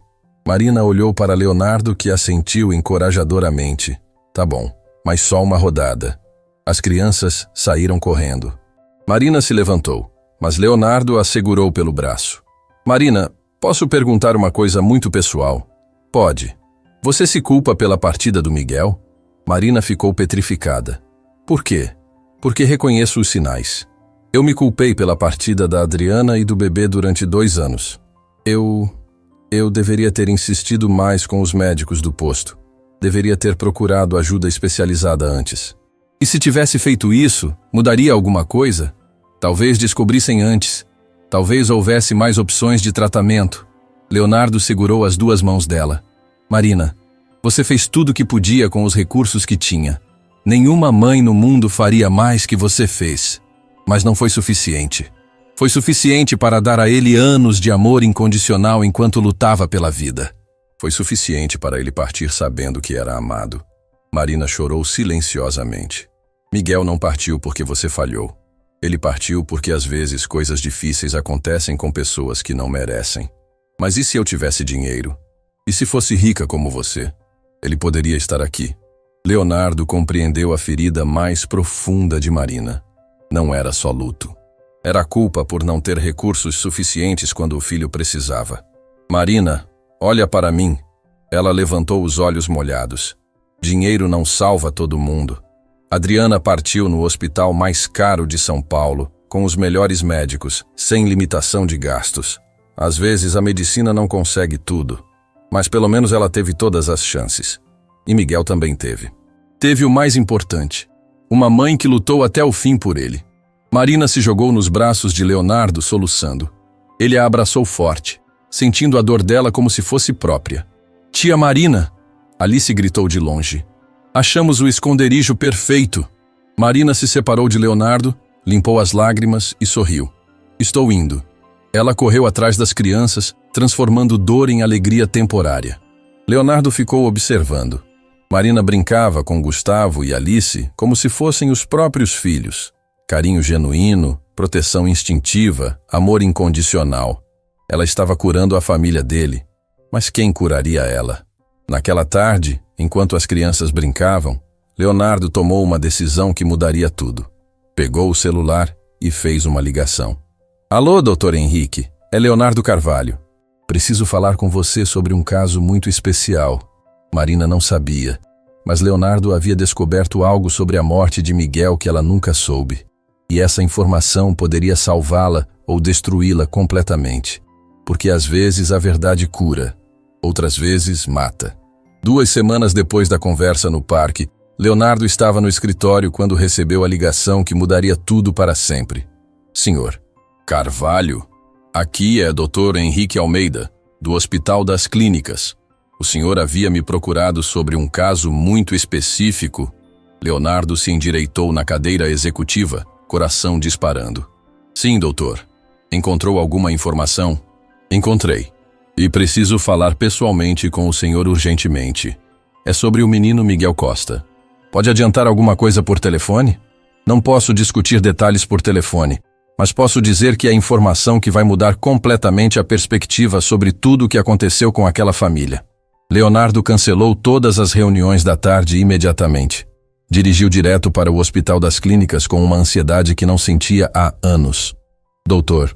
Marina olhou para Leonardo, que assentiu encorajadoramente. Tá bom, mas só uma rodada. As crianças saíram correndo. Marina se levantou, mas Leonardo a segurou pelo braço. Marina, posso perguntar uma coisa muito pessoal? Pode. Você se culpa pela partida do Miguel? Marina ficou petrificada. Por quê? Porque reconheço os sinais. Eu me culpei pela partida da Adriana e do bebê durante 2 anos. Eu deveria ter insistido mais com os médicos do posto. Deveria ter procurado ajuda especializada antes. E se tivesse feito isso, mudaria alguma coisa? Talvez descobrissem antes. Talvez houvesse mais opções de tratamento. Leonardo segurou as 2 mãos dela. Marina, você fez tudo o que podia com os recursos que tinha. Nenhuma mãe no mundo faria mais que você fez. Mas não foi suficiente. Foi suficiente para dar a ele anos de amor incondicional enquanto lutava pela vida. Foi suficiente para ele partir sabendo que era amado. Marina chorou silenciosamente. Miguel não partiu porque você falhou. Ele partiu porque às vezes coisas difíceis acontecem com pessoas que não merecem. Mas e se eu tivesse dinheiro? E se fosse rica como você? Ele poderia estar aqui. Leonardo compreendeu a ferida mais profunda de Marina. Não era só luto. Era a culpa por não ter recursos suficientes quando o filho precisava. Marina, olha para mim. Ela levantou os olhos molhados. Dinheiro não salva todo mundo. Adriana partiu no hospital mais caro de São Paulo, com os melhores médicos, sem limitação de gastos. Às vezes a medicina não consegue tudo, mas pelo menos ela teve todas as chances. E Miguel também teve. Teve o mais importante. Uma mãe que lutou até o fim por ele. Marina se jogou nos braços de Leonardo, soluçando. Ele a abraçou forte, sentindo a dor dela como se fosse própria. Tia Marina! Alice gritou de longe. Achamos o esconderijo perfeito. Marina se separou de Leonardo, limpou as lágrimas e sorriu. Estou indo. Ela correu atrás das crianças, transformando dor em alegria temporária. Leonardo ficou observando. Marina brincava com Gustavo e Alice como se fossem os próprios filhos. Carinho genuíno, proteção instintiva, amor incondicional. Ela estava curando a família dele, mas quem curaria ela? Naquela tarde, enquanto as crianças brincavam, Leonardo tomou uma decisão que mudaria tudo. Pegou o celular e fez uma ligação. Alô, Dr. Henrique, é Leonardo Carvalho. Preciso falar com você sobre um caso muito especial. Marina não sabia, mas Leonardo havia descoberto algo sobre a morte de Miguel que ela nunca soube. E essa informação poderia salvá-la ou destruí-la completamente. Porque às vezes a verdade cura, outras vezes mata. 2 semanas depois da conversa no parque, Leonardo estava no escritório quando recebeu a ligação que mudaria tudo para sempre. Senhor Carvalho, aqui é Dr. Henrique Almeida, do Hospital das Clínicas. O senhor havia me procurado sobre um caso muito específico. Leonardo se endireitou na cadeira executiva, coração disparando. Sim, doutor. Encontrou alguma informação? Encontrei. E preciso falar pessoalmente com o senhor urgentemente. É sobre o menino Miguel Costa. Pode adiantar alguma coisa por telefone? Não posso discutir detalhes por telefone, mas posso dizer que é informação que vai mudar completamente a perspectiva sobre tudo o que aconteceu com aquela família. Leonardo cancelou todas as reuniões da tarde imediatamente. Dirigiu direto para o Hospital das Clínicas com uma ansiedade que não sentia há anos. Doutor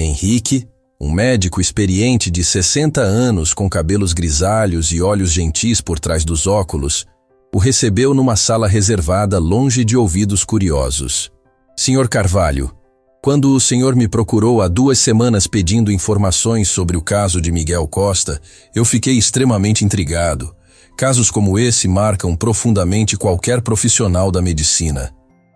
Henrique, um médico experiente de 60 anos com cabelos grisalhos e olhos gentis por trás dos óculos, o recebeu numa sala reservada longe de ouvidos curiosos. Senhor Carvalho, quando o senhor me procurou há 2 semanas pedindo informações sobre o caso de Miguel Costa, eu fiquei extremamente intrigado. Casos como esse marcam profundamente qualquer profissional da medicina.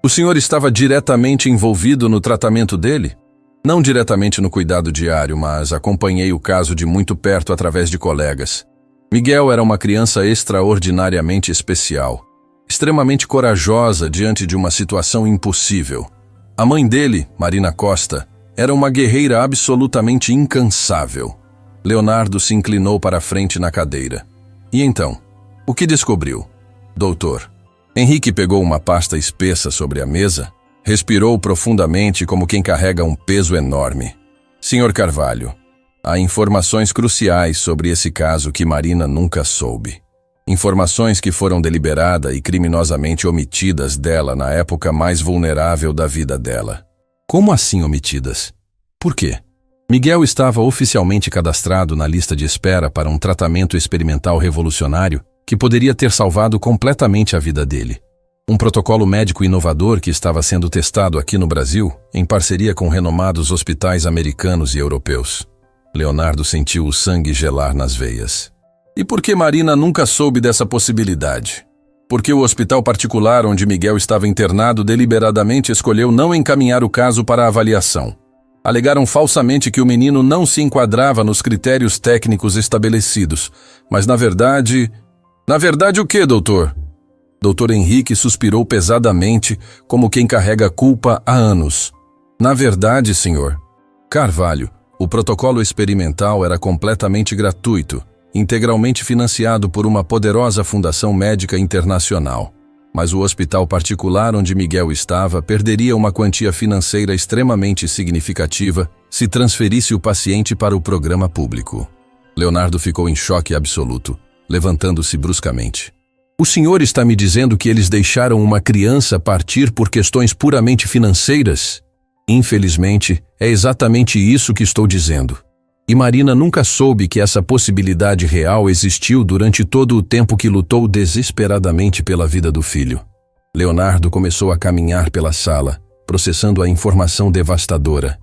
O senhor estava diretamente envolvido no tratamento dele? Não diretamente no cuidado diário, mas acompanhei o caso de muito perto através de colegas. Miguel era uma criança extraordinariamente especial, extremamente corajosa diante de uma situação impossível. A mãe dele, Marina Costa, era uma guerreira absolutamente incansável. Leonardo se inclinou para a frente na cadeira. E então, o que descobriu? Doutor. Henrique pegou uma pasta espessa sobre a mesa, respirou profundamente como quem carrega um peso enorme. Senhor Carvalho, há informações cruciais sobre esse caso que Marina nunca soube. Informações que foram deliberada e criminosamente omitidas dela na época mais vulnerável da vida dela. Como assim omitidas? Por quê? Miguel estava oficialmente cadastrado na lista de espera para um tratamento experimental revolucionário que poderia ter salvado completamente a vida dele. Um protocolo médico inovador que estava sendo testado aqui no Brasil, em parceria com renomados hospitais americanos e europeus. Leonardo sentiu o sangue gelar nas veias. E por que Marina nunca soube dessa possibilidade? Porque o hospital particular onde Miguel estava internado deliberadamente escolheu não encaminhar o caso para avaliação. Alegaram falsamente que o menino não se enquadrava nos critérios técnicos estabelecidos. Mas na verdade... Na verdade o quê, doutor? Dr. Henrique suspirou pesadamente, como quem carrega culpa há anos. Na verdade, senhor Carvalho, o protocolo experimental era completamente gratuito, integralmente financiado por uma poderosa fundação médica internacional. Mas o hospital particular onde Miguel estava perderia uma quantia financeira extremamente significativa se transferisse o paciente para o programa público. Leonardo ficou em choque absoluto, levantando-se bruscamente. O senhor está me dizendo que eles deixaram uma criança partir por questões puramente financeiras? Infelizmente, é exatamente isso que estou dizendo. E Marina nunca soube que essa possibilidade real existiu durante todo o tempo que lutou desesperadamente pela vida do filho. Leonardo começou a caminhar pela sala, processando a informação devastadora.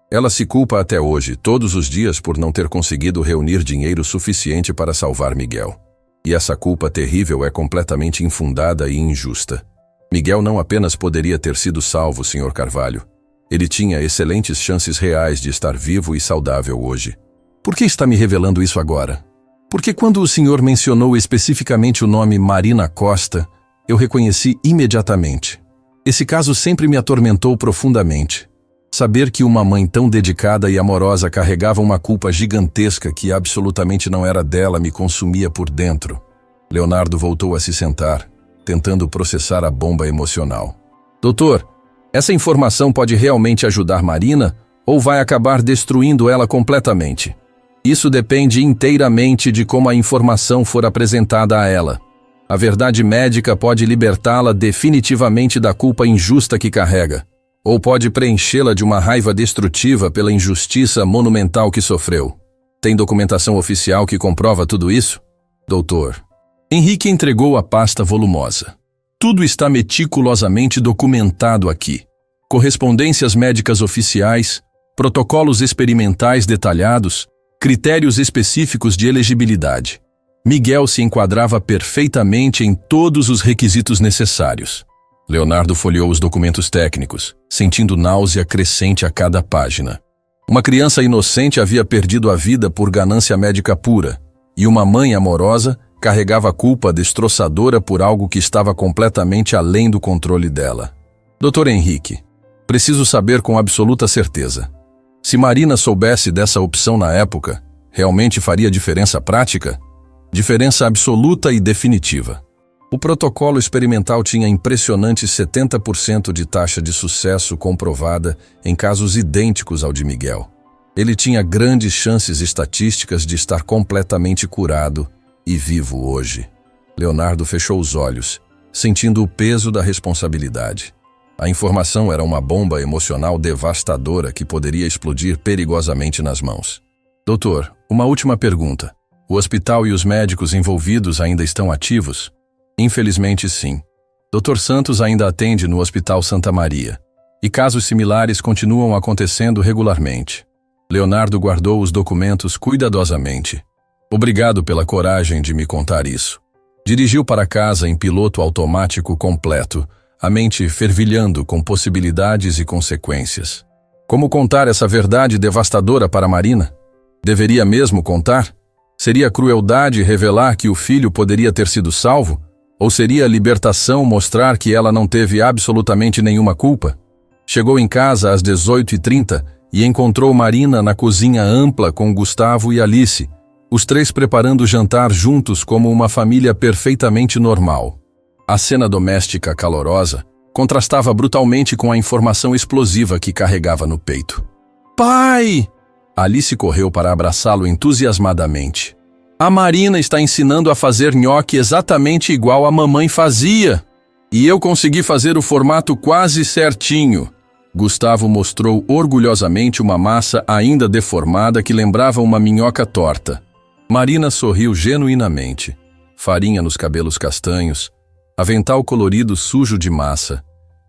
Ela se culpa até hoje, todos os dias, por não ter conseguido reunir dinheiro suficiente para salvar Miguel. E essa culpa terrível é completamente infundada e injusta. Miguel não apenas poderia ter sido salvo, Sr. Carvalho. Ele tinha excelentes chances reais de estar vivo e saudável hoje. Por que está me revelando isso agora? Porque quando o senhor mencionou especificamente o nome Marina Costa, eu reconheci imediatamente. Esse caso sempre me atormentou profundamente. Saber que uma mãe tão dedicada e amorosa carregava uma culpa gigantesca que absolutamente não era dela me consumia por dentro. Leonardo voltou a se sentar, tentando processar a bomba emocional. Doutor, essa informação pode realmente ajudar Marina ou vai acabar destruindo ela completamente? Isso depende inteiramente de como a informação for apresentada a ela. A verdade médica pode libertá-la definitivamente da culpa injusta que carrega. Ou pode preenchê-la de uma raiva destrutiva pela injustiça monumental que sofreu. Tem documentação oficial que comprova tudo isso? Doutor. Henrique entregou a pasta volumosa. Tudo está meticulosamente documentado aqui. Correspondências médicas oficiais, protocolos experimentais detalhados, critérios específicos de elegibilidade. Miguel se enquadrava perfeitamente em todos os requisitos necessários. Leonardo folheou os documentos técnicos, sentindo náusea crescente a cada página. Uma criança inocente havia perdido a vida por ganância médica pura, e uma mãe amorosa carregava a culpa destroçadora por algo que estava completamente além do controle dela. Dr. Henrique, preciso saber com absoluta certeza. Se Marina soubesse dessa opção na época, realmente faria diferença prática? Diferença absoluta e definitiva. O protocolo experimental tinha impressionantes 70% de taxa de sucesso comprovada em casos idênticos ao de Miguel. Ele tinha grandes chances estatísticas de estar completamente curado e vivo hoje. Leonardo fechou os olhos, sentindo o peso da responsabilidade. A informação era uma bomba emocional devastadora que poderia explodir perigosamente nas mãos. Doutor, uma última pergunta. O hospital e os médicos envolvidos ainda estão ativos? Infelizmente, sim. Dr. Santos ainda atende no Hospital Santa Maria, e casos similares continuam acontecendo regularmente. Leonardo guardou os documentos cuidadosamente. Obrigado pela coragem de me contar isso. Dirigiu para casa em piloto automático completo, a mente fervilhando com possibilidades e consequências. Como contar essa verdade devastadora para Marina? Deveria mesmo contar? Seria crueldade revelar que o filho poderia ter sido salvo? Ou seria libertação mostrar que ela não teve absolutamente nenhuma culpa? Chegou em casa às 18h30 e encontrou Marina na cozinha ampla com Gustavo e Alice, os três preparando o jantar juntos como uma família perfeitamente normal. A cena doméstica calorosa contrastava brutalmente com a informação explosiva que carregava no peito. Pai! Alice correu para abraçá-lo entusiasmadamente. A Marina está ensinando a fazer nhoque exatamente igual a mamãe fazia. E eu consegui fazer o formato quase certinho. Gustavo mostrou orgulhosamente uma massa ainda deformada que lembrava uma minhoca torta. Marina sorriu genuinamente. Farinha nos cabelos castanhos, avental colorido sujo de massa,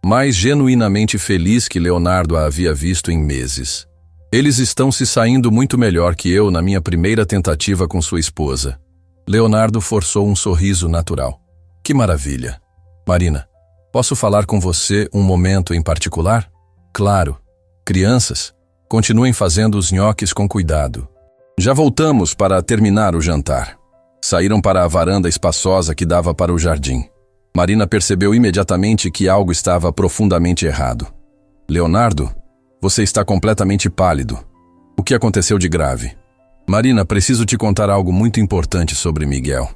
mais genuinamente feliz que Leonardo a havia visto em meses. Eles estão se saindo muito melhor que eu na minha primeira tentativa com sua esposa. Leonardo forçou um sorriso natural. Que maravilha. Marina, posso falar com você um momento em particular? Claro. Crianças, continuem fazendo os nhoques com cuidado. Já voltamos para terminar o jantar. Saíram para a varanda espaçosa que dava para o jardim. Marina percebeu imediatamente que algo estava profundamente errado. Leonardo, você está completamente pálido. O que aconteceu de grave? Marina, preciso te contar algo muito importante sobre Miguel.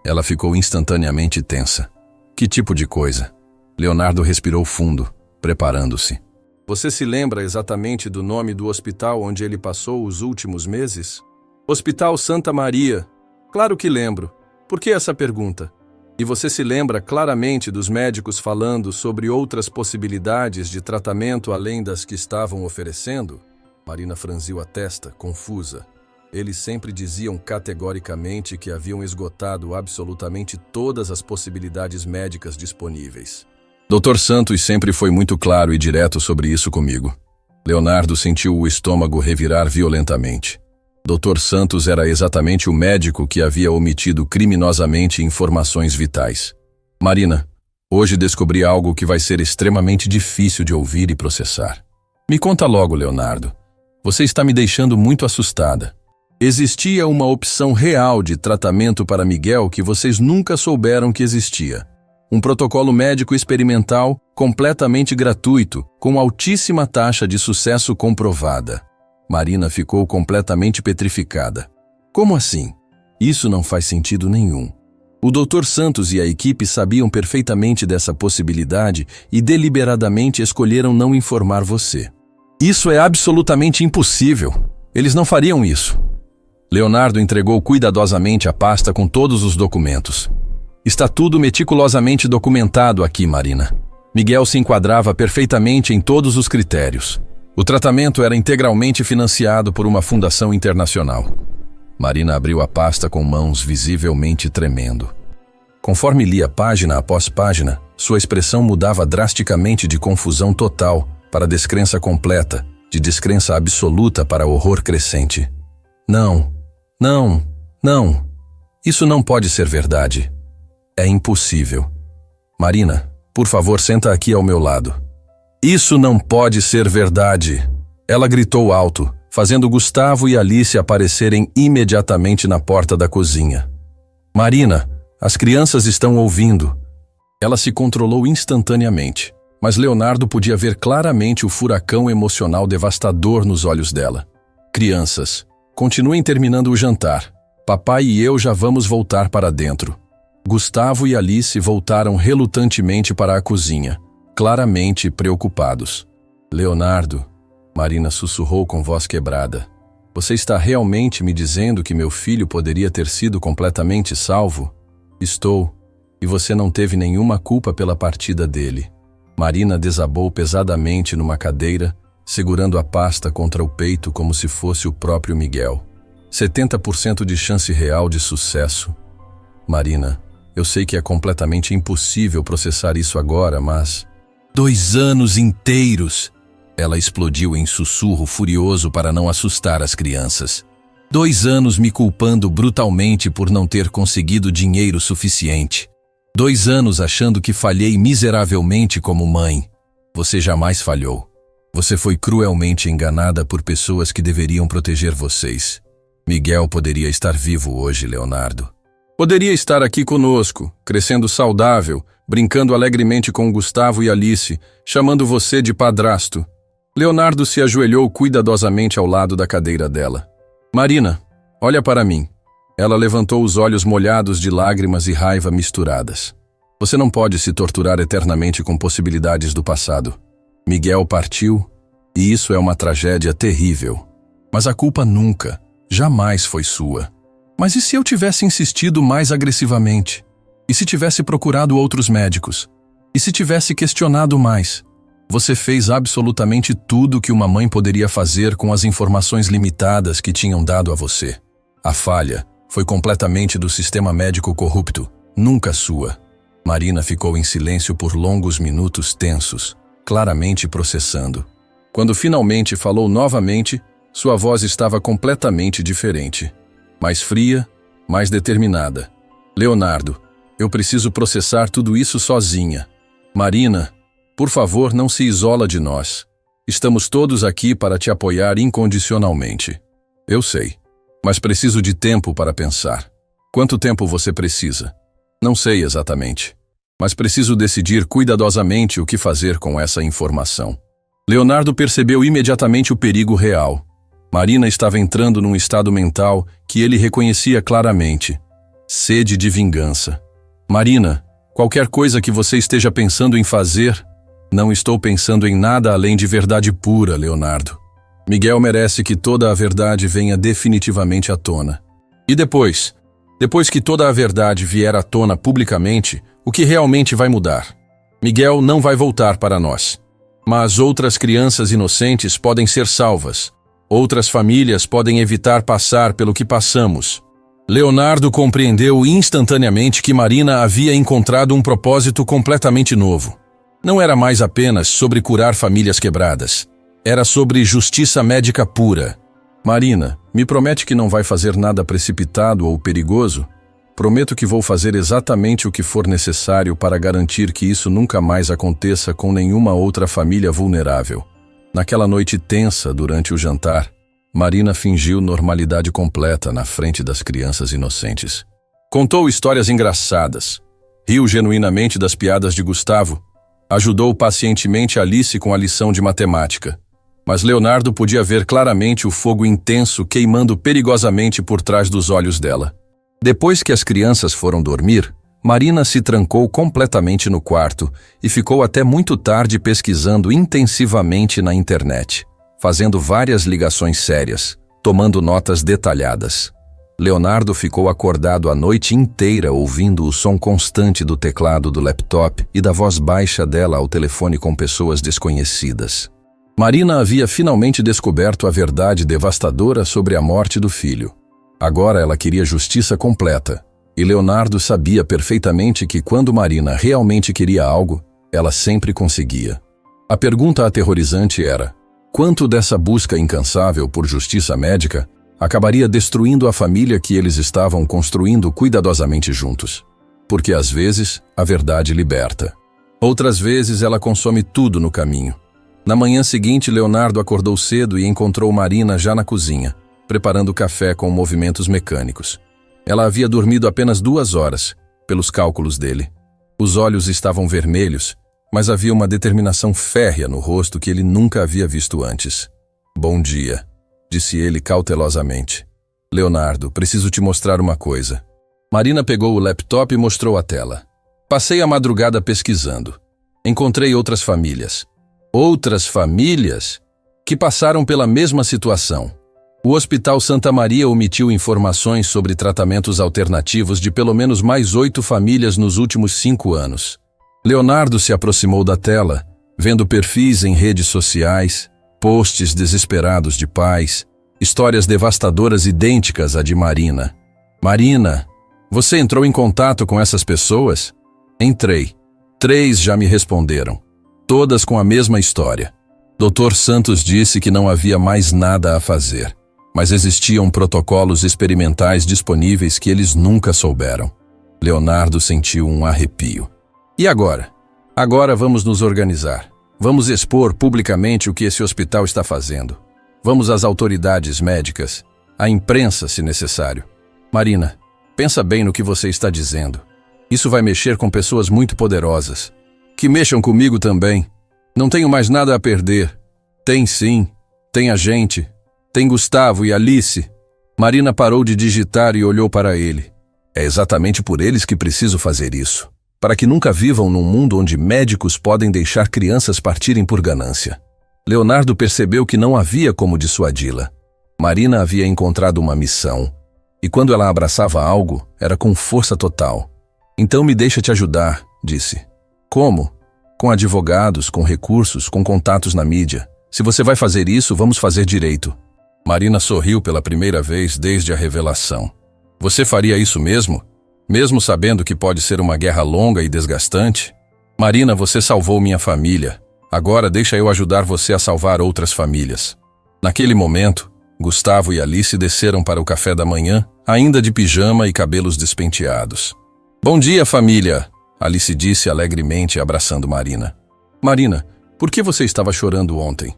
Ela ficou instantaneamente tensa. Que tipo de coisa? Leonardo respirou fundo, preparando-se. Você se lembra exatamente do nome do hospital onde ele passou os últimos meses? Hospital Santa Maria. Claro que lembro. Por que essa pergunta? E você se lembra claramente dos médicos falando sobre outras possibilidades de tratamento além das que estavam oferecendo? Marina franziu a testa, confusa. Eles sempre diziam categoricamente que haviam esgotado absolutamente todas as possibilidades médicas disponíveis. Dr. Santos sempre foi muito claro e direto sobre isso comigo. Leonardo sentiu o estômago revirar violentamente. Dr. Santos era exatamente o médico que havia omitido criminosamente informações vitais. Marina, hoje descobri algo que vai ser extremamente difícil de ouvir e processar. Me conta logo, Leonardo. Você está me deixando muito assustada. Existia uma opção real de tratamento para Miguel que vocês nunca souberam que existia. Um protocolo médico experimental completamente gratuito, com altíssima taxa de sucesso comprovada. Marina ficou completamente petrificada. Como assim? Isso não faz sentido nenhum. O Dr. Santos e a equipe sabiam perfeitamente dessa possibilidade e deliberadamente escolheram não informar você. Isso é absolutamente impossível. Eles não fariam isso. Leonardo entregou cuidadosamente a pasta com todos os documentos. Está tudo meticulosamente documentado aqui, Marina. Miguel se enquadrava perfeitamente em todos os critérios. O tratamento era integralmente financiado por uma fundação internacional. Marina abriu a pasta com mãos visivelmente tremendo. Conforme lia página após página, sua expressão mudava drasticamente de confusão total para descrença completa, de descrença absoluta para horror crescente. Não, não, não. Isso não pode ser verdade. É impossível. Marina, por favor, senta aqui ao meu lado. Isso não pode ser verdade. Ela gritou alto, fazendo Gustavo e Alice aparecerem imediatamente na porta da cozinha. Marina, as crianças estão ouvindo. Ela se controlou instantaneamente, mas Leonardo podia ver claramente o furacão emocional devastador nos olhos dela. Crianças, continuem terminando o jantar. Papai e eu já vamos voltar para dentro. Gustavo e Alice voltaram relutantemente para a cozinha, claramente preocupados. Leonardo, Marina sussurrou com voz quebrada. Você está realmente me dizendo que meu filho poderia ter sido completamente salvo? Estou, e você não teve nenhuma culpa pela partida dele. Marina desabou pesadamente numa cadeira, segurando a pasta contra o peito como se fosse o próprio Miguel. 70% de chance real de sucesso. Marina, eu sei que é completamente impossível processar isso agora, mas... 2 anos inteiros! Ela explodiu em sussurro furioso para não assustar as crianças. 2 anos me culpando brutalmente por não ter conseguido dinheiro suficiente. 2 anos achando que falhei miseravelmente como mãe. Você jamais falhou. Você foi cruelmente enganada por pessoas que deveriam proteger vocês. Miguel poderia estar vivo hoje, Leonardo. Poderia estar aqui conosco, crescendo saudável, brincando alegremente com Gustavo e Alice, chamando você de padrasto. Leonardo se ajoelhou cuidadosamente ao lado da cadeira dela. Marina, olha para mim. Ela levantou os olhos molhados de lágrimas e raiva misturadas. Você não pode se torturar eternamente com possibilidades do passado. Miguel partiu, e isso é uma tragédia terrível. Mas a culpa nunca, jamais foi sua. Mas e se eu tivesse insistido mais agressivamente? E se tivesse procurado outros médicos? E se tivesse questionado mais? Você fez absolutamente tudo que uma mãe poderia fazer com as informações limitadas que tinham dado a você. A falha foi completamente do sistema médico corrupto, nunca sua. Marina ficou em silêncio por longos minutos tensos, claramente processando. Quando finalmente falou novamente, sua voz estava completamente diferente. Mais fria, mais determinada. Leonardo, eu preciso processar tudo isso sozinha. Marina, por favor, não se isola de nós. Estamos todos aqui para te apoiar incondicionalmente. Eu sei, mas preciso de tempo para pensar. Quanto tempo você precisa? Não sei exatamente, mas preciso decidir cuidadosamente o que fazer com essa informação. Leonardo percebeu imediatamente o perigo real. Marina estava entrando num estado mental que ele reconhecia claramente. Sede de vingança. Marina, qualquer coisa que você esteja pensando em fazer, não estou pensando em nada além de verdade pura, Leonardo. Miguel merece que toda a verdade venha definitivamente à tona. E depois que toda a verdade vier à tona publicamente, o que realmente vai mudar? Miguel não vai voltar para nós. Mas outras crianças inocentes podem ser salvas. Outras famílias podem evitar passar pelo que passamos. Leonardo compreendeu instantaneamente que Marina havia encontrado um propósito completamente novo. Não era mais apenas sobre curar famílias quebradas. Era sobre justiça médica pura. Marina, me promete que não vai fazer nada precipitado ou perigoso? Prometo que vou fazer exatamente o que for necessário para garantir que isso nunca mais aconteça com nenhuma outra família vulnerável. Naquela noite tensa durante o jantar, Marina fingiu normalidade completa na frente das crianças inocentes. Contou histórias engraçadas, riu genuinamente das piadas de Gustavo, ajudou pacientemente Alice com a lição de matemática. Mas Leonardo podia ver claramente o fogo intenso queimando perigosamente por trás dos olhos dela. Depois que as crianças foram dormir, Marina se trancou completamente no quarto e ficou até muito tarde pesquisando intensivamente na internet, fazendo várias ligações sérias, tomando notas detalhadas. Leonardo ficou acordado a noite inteira ouvindo o som constante do teclado do laptop e da voz baixa dela ao telefone com pessoas desconhecidas. Marina havia finalmente descoberto a verdade devastadora sobre a morte do filho. Agora ela queria justiça completa. E Leonardo sabia perfeitamente que quando Marina realmente queria algo, ela sempre conseguia. A pergunta aterrorizante era: Quanto dessa busca incansável por justiça médica acabaria destruindo a família que eles estavam construindo cuidadosamente juntos? Porque às vezes a verdade liberta. Outras vezes ela consome tudo no caminho. Na manhã seguinte, Leonardo acordou cedo e encontrou Marina já na cozinha, preparando café com movimentos mecânicos. Ela havia dormido apenas 2 horas, pelos cálculos dele. Os olhos estavam vermelhos, mas havia uma determinação férrea no rosto que ele nunca havia visto antes. "Bom dia", disse ele cautelosamente. "Leonardo, preciso te mostrar uma coisa." Marina pegou o laptop e mostrou a tela. "Passei a madrugada pesquisando. Encontrei outras famílias. Outras famílias que passaram pela mesma situação. O Hospital Santa Maria omitiu informações sobre tratamentos alternativos de pelo menos mais 8 famílias nos últimos 5 anos. Leonardo se aproximou da tela, vendo perfis em redes sociais, posts desesperados de pais, histórias devastadoras idênticas à de Marina. "Marina, você entrou em contato com essas pessoas?" "Entrei. 3 já me responderam. Todas com a mesma história. Dr. Santos disse que não havia mais nada a fazer, mas existiam protocolos experimentais disponíveis que eles nunca souberam." Leonardo sentiu um arrepio. "E agora? Agora vamos nos organizar. Vamos expor publicamente o que esse hospital está fazendo. Vamos às autoridades médicas, à imprensa se necessário. Marina, pensa bem no que você está dizendo. Isso vai mexer com pessoas muito poderosas. Que mexam comigo também. Não tenho mais nada a perder." "Tem sim. Tem a gente. Tem Gustavo e Alice." Marina parou de digitar e olhou para ele. "É exatamente por eles que preciso fazer isso. Para que nunca vivam num mundo onde médicos podem deixar crianças partirem por ganância." Leonardo percebeu que não havia como dissuadi-la. Marina havia encontrado uma missão, e quando ela abraçava algo, era com força total. "Então me deixa te ajudar", disse. "Como?" "Com advogados, com recursos, com contatos na mídia. Se você vai fazer isso, vamos fazer direito." Marina sorriu pela primeira vez desde a revelação. "Você faria isso mesmo? Mesmo sabendo que pode ser uma guerra longa e desgastante?" "Marina, você salvou minha família. Agora deixa eu ajudar você a salvar outras famílias." Naquele momento, Gustavo e Alice desceram para o café da manhã, ainda de pijama e cabelos despenteados. "Bom dia, família!" Alice disse alegremente, abraçando Marina. "Marina, por que você estava chorando ontem?"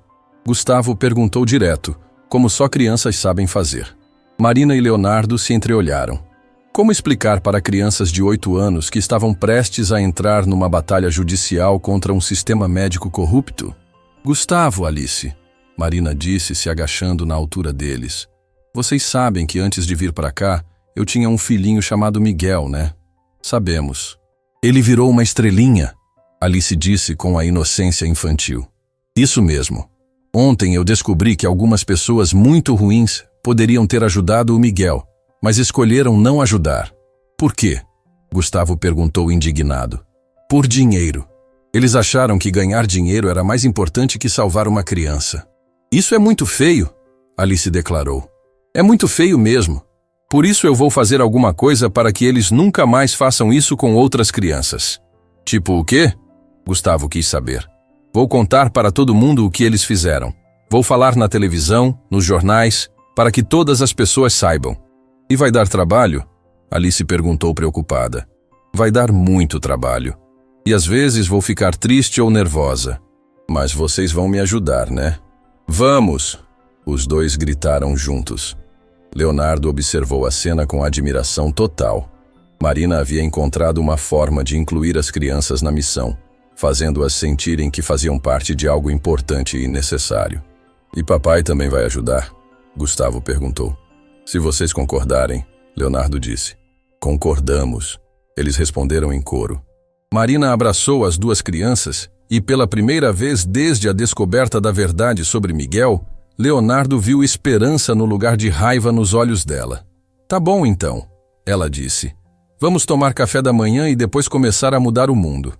Gustavo perguntou direto, como só crianças sabem fazer. Marina e Leonardo se entreolharam. Como explicar para crianças de 8 anos que estavam prestes a entrar numa batalha judicial contra um sistema médico corrupto? "Gustavo, Alice", Marina disse, se agachando na altura deles. "Vocês sabem que antes de vir para cá, eu tinha um filhinho chamado Miguel, né?" "Sabemos." "Ele virou uma estrelinha", Alice disse com a inocência infantil. "Isso mesmo. Ontem eu descobri que algumas pessoas muito ruins poderiam ter ajudado o Miguel, mas escolheram não ajudar." "Por quê?" Gustavo perguntou indignado. "Por dinheiro. Eles acharam que ganhar dinheiro era mais importante que salvar uma criança." "Isso é muito feio", Alice declarou. "É muito feio mesmo. Por isso eu vou fazer alguma coisa para que eles nunca mais façam isso com outras crianças." "Tipo o quê?" Gustavo quis saber. "Vou contar para todo mundo o que eles fizeram. Vou falar na televisão, nos jornais, para que todas as pessoas saibam." "E vai dar trabalho?" Alice perguntou preocupada. "Vai dar muito trabalho. E às vezes vou ficar triste ou nervosa. Mas vocês vão me ajudar, né?" "Vamos!" Os dois gritaram juntos. Leonardo observou a cena com admiração total. Marina havia encontrado uma forma de incluir as crianças na missão, fazendo-as sentirem que faziam parte de algo importante e necessário. "E papai também vai ajudar?" Gustavo perguntou. "Se vocês concordarem", Leonardo disse. "Concordamos", eles responderam em coro. Marina abraçou as 2 crianças e, pela primeira vez desde a descoberta da verdade sobre Miguel, Leonardo viu esperança no lugar de raiva nos olhos dela. "Tá bom então", ela disse. "Vamos tomar café da manhã e depois começar a mudar o mundo."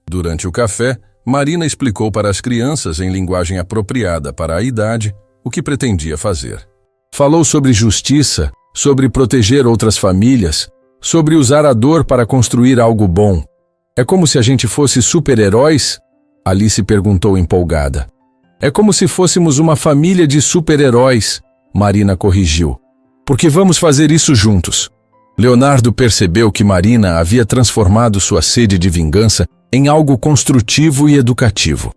Durante o café, Marina explicou para as crianças, em linguagem apropriada para a idade, o que pretendia fazer. Falou sobre justiça, sobre proteger outras famílias, sobre usar a dor para construir algo bom. "É como se a gente fosse super-heróis?" Alice perguntou empolgada. É como se fôssemos uma família de super-heróis, Marina corrigiu. Porque vamos fazer isso juntos. Leonardo percebeu que Marina havia transformado sua sede de vingança em algo construtivo e educativo.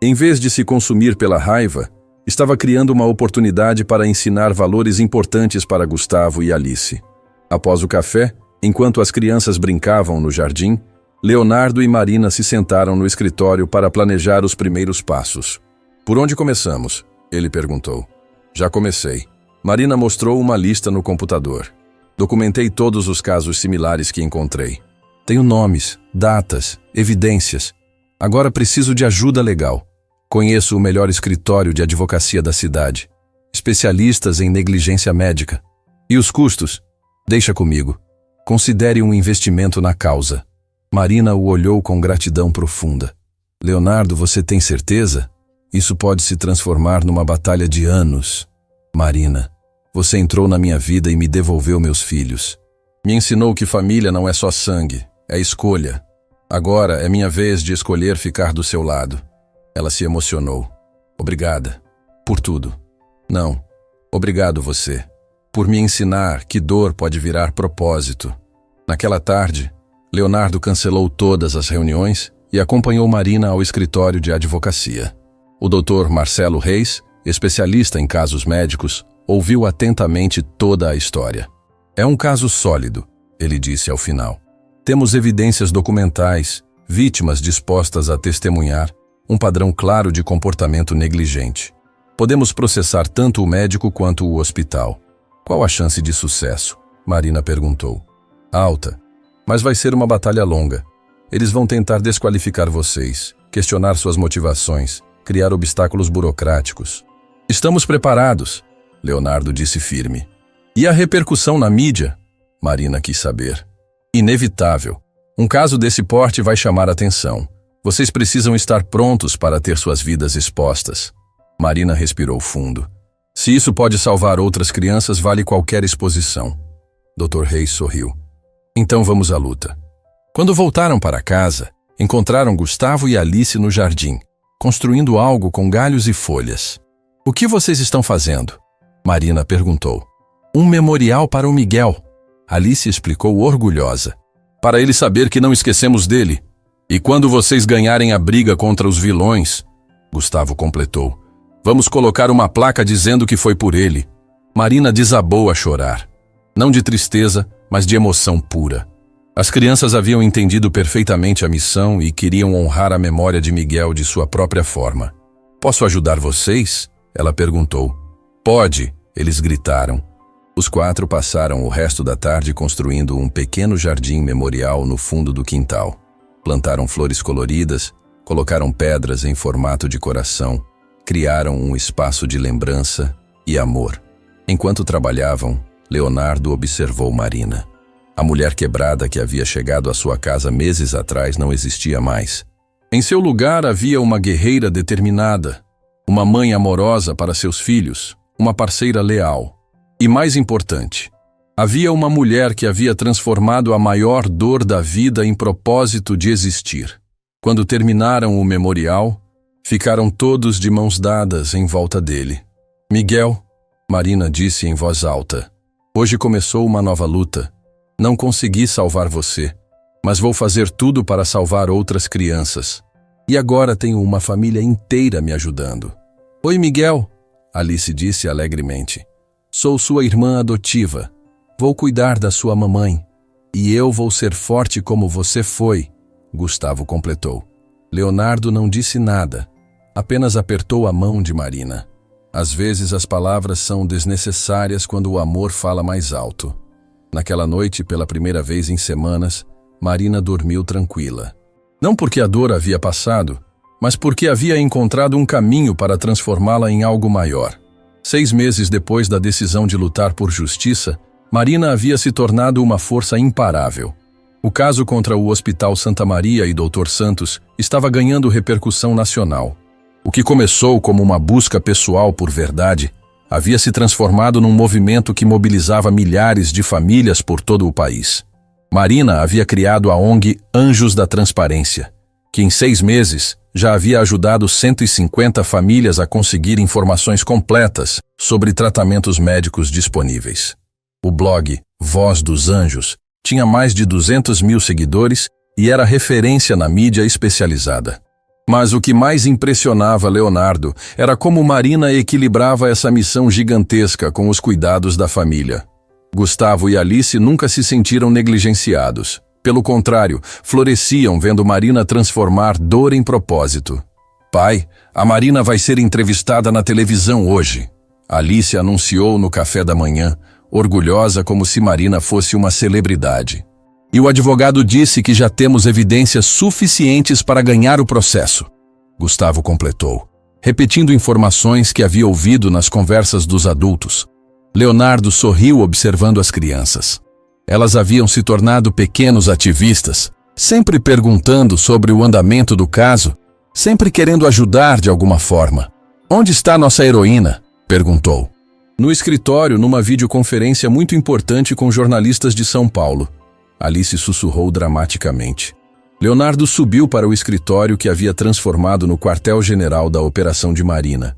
Em vez de se consumir pela raiva, estava criando uma oportunidade para ensinar valores importantes para Gustavo e Alice. Após o café, enquanto as crianças brincavam no jardim, Leonardo e Marina se sentaram no escritório para planejar os primeiros passos. Por onde começamos? Ele perguntou. Já comecei. Marina mostrou uma lista no computador. Documentei todos os casos similares que encontrei. Tenho nomes, datas, evidências. Agora preciso de ajuda legal. Conheço o melhor escritório de advocacia da cidade. Especialistas em negligência médica. E os custos? Deixa comigo. Considere um investimento na causa. Marina o olhou com gratidão profunda. Leonardo, você tem certeza? Isso pode se transformar numa batalha de anos. Marina, você entrou na minha vida e me devolveu meus filhos. Me ensinou que família não é só sangue, é escolha. Agora é minha vez de escolher ficar do seu lado. Ela se emocionou. Obrigada. Por tudo. Não. Obrigado você. Por me ensinar que dor pode virar propósito. Naquela tarde, Leonardo cancelou todas as reuniões e acompanhou Marina ao escritório de advocacia. O Dr. Marcelo Reis, especialista em casos médicos, ouviu atentamente toda a história. É um caso sólido, ele disse ao final. Temos evidências documentais, vítimas dispostas a testemunhar, um padrão claro de comportamento negligente. Podemos processar tanto o médico quanto o hospital. Qual a chance de sucesso? Marina perguntou. Alta, mas vai ser uma batalha longa. Eles vão tentar desqualificar vocês, questionar suas motivações, criar obstáculos burocráticos. Estamos preparados, Leonardo disse firme. E a repercussão na mídia? Marina quis saber. Inevitável. Um caso desse porte vai chamar atenção. Vocês precisam estar prontos para ter suas vidas expostas. Marina respirou fundo. Se isso pode salvar outras crianças, vale qualquer exposição. Dr. Reis sorriu. Então vamos à luta. Quando voltaram para casa, encontraram Gustavo e Alice no jardim, construindo algo com galhos e folhas. O que vocês estão fazendo? Marina perguntou. Um memorial para o Miguel. Alice explicou orgulhosa. Para ele saber que não esquecemos dele. E quando vocês ganharem a briga contra os vilões, Gustavo completou, vamos colocar uma placa dizendo que foi por ele. Marina desabou a chorar. Não de tristeza, mas de emoção pura. As crianças haviam entendido perfeitamente a missão e queriam honrar a memória de Miguel de sua própria forma. Posso ajudar vocês? Ela perguntou. Pode, eles gritaram. Os 4 passaram o resto da tarde construindo um pequeno jardim memorial no fundo do quintal. Plantaram flores coloridas, colocaram pedras em formato de coração, criaram um espaço de lembrança e amor. Enquanto trabalhavam, Leonardo observou Marina. A mulher quebrada que havia chegado à sua casa meses atrás não existia mais. Em seu lugar havia uma guerreira determinada, uma mãe amorosa para seus filhos, uma parceira leal. E mais importante, havia uma mulher que havia transformado a maior dor da vida em propósito de existir. Quando terminaram o memorial, ficaram todos de mãos dadas em volta dele. Miguel, Marina disse em voz alta, hoje começou uma nova luta. Não consegui salvar você, mas vou fazer tudo para salvar outras crianças. E agora tenho uma família inteira me ajudando. Oi, Miguel, Alice disse alegremente. Sou sua irmã adotiva. Vou cuidar da sua mamãe. E eu vou ser forte como você foi, Gustavo completou. Leonardo não disse nada, apenas apertou a mão de Marina. Às vezes as palavras são desnecessárias quando o amor fala mais alto. Naquela noite, pela primeira vez em semanas, Marina dormiu tranquila. Não porque a dor havia passado, mas porque havia encontrado um caminho para transformá-la em algo maior. 6 meses depois da decisão de lutar por justiça, Marina havia se tornado uma força imparável. O caso contra o Hospital Santa Maria e Dr. Santos estava ganhando repercussão nacional. O que começou como uma busca pessoal por verdade havia se transformado num movimento que mobilizava milhares de famílias por todo o país. Marina havia criado a ONG Anjos da Transparência, que em 6 meses já havia ajudado 150 famílias a conseguir informações completas sobre tratamentos médicos disponíveis. O blog Voz dos Anjos tinha mais de 200 mil seguidores e era referência na mídia especializada. Mas o que mais impressionava Leonardo era como Marina equilibrava essa missão gigantesca com os cuidados da família. Gustavo e Alice nunca se sentiram negligenciados. Pelo contrário, floresciam vendo Marina transformar dor em propósito. Pai, a Marina vai ser entrevistada na televisão hoje. Alice anunciou no café da manhã, orgulhosa como se Marina fosse uma celebridade. E o advogado disse que já temos evidências suficientes para ganhar o processo. Gustavo completou, repetindo informações que havia ouvido nas conversas dos adultos. Leonardo sorriu observando as crianças. Elas haviam se tornado pequenos ativistas, sempre perguntando sobre o andamento do caso, sempre querendo ajudar de alguma forma. Onde está nossa heroína? Perguntou. No escritório, numa videoconferência muito importante com jornalistas de São Paulo. Alice sussurrou dramaticamente. Leonardo subiu para o escritório que havia transformado no quartel-general da Operação de Marina.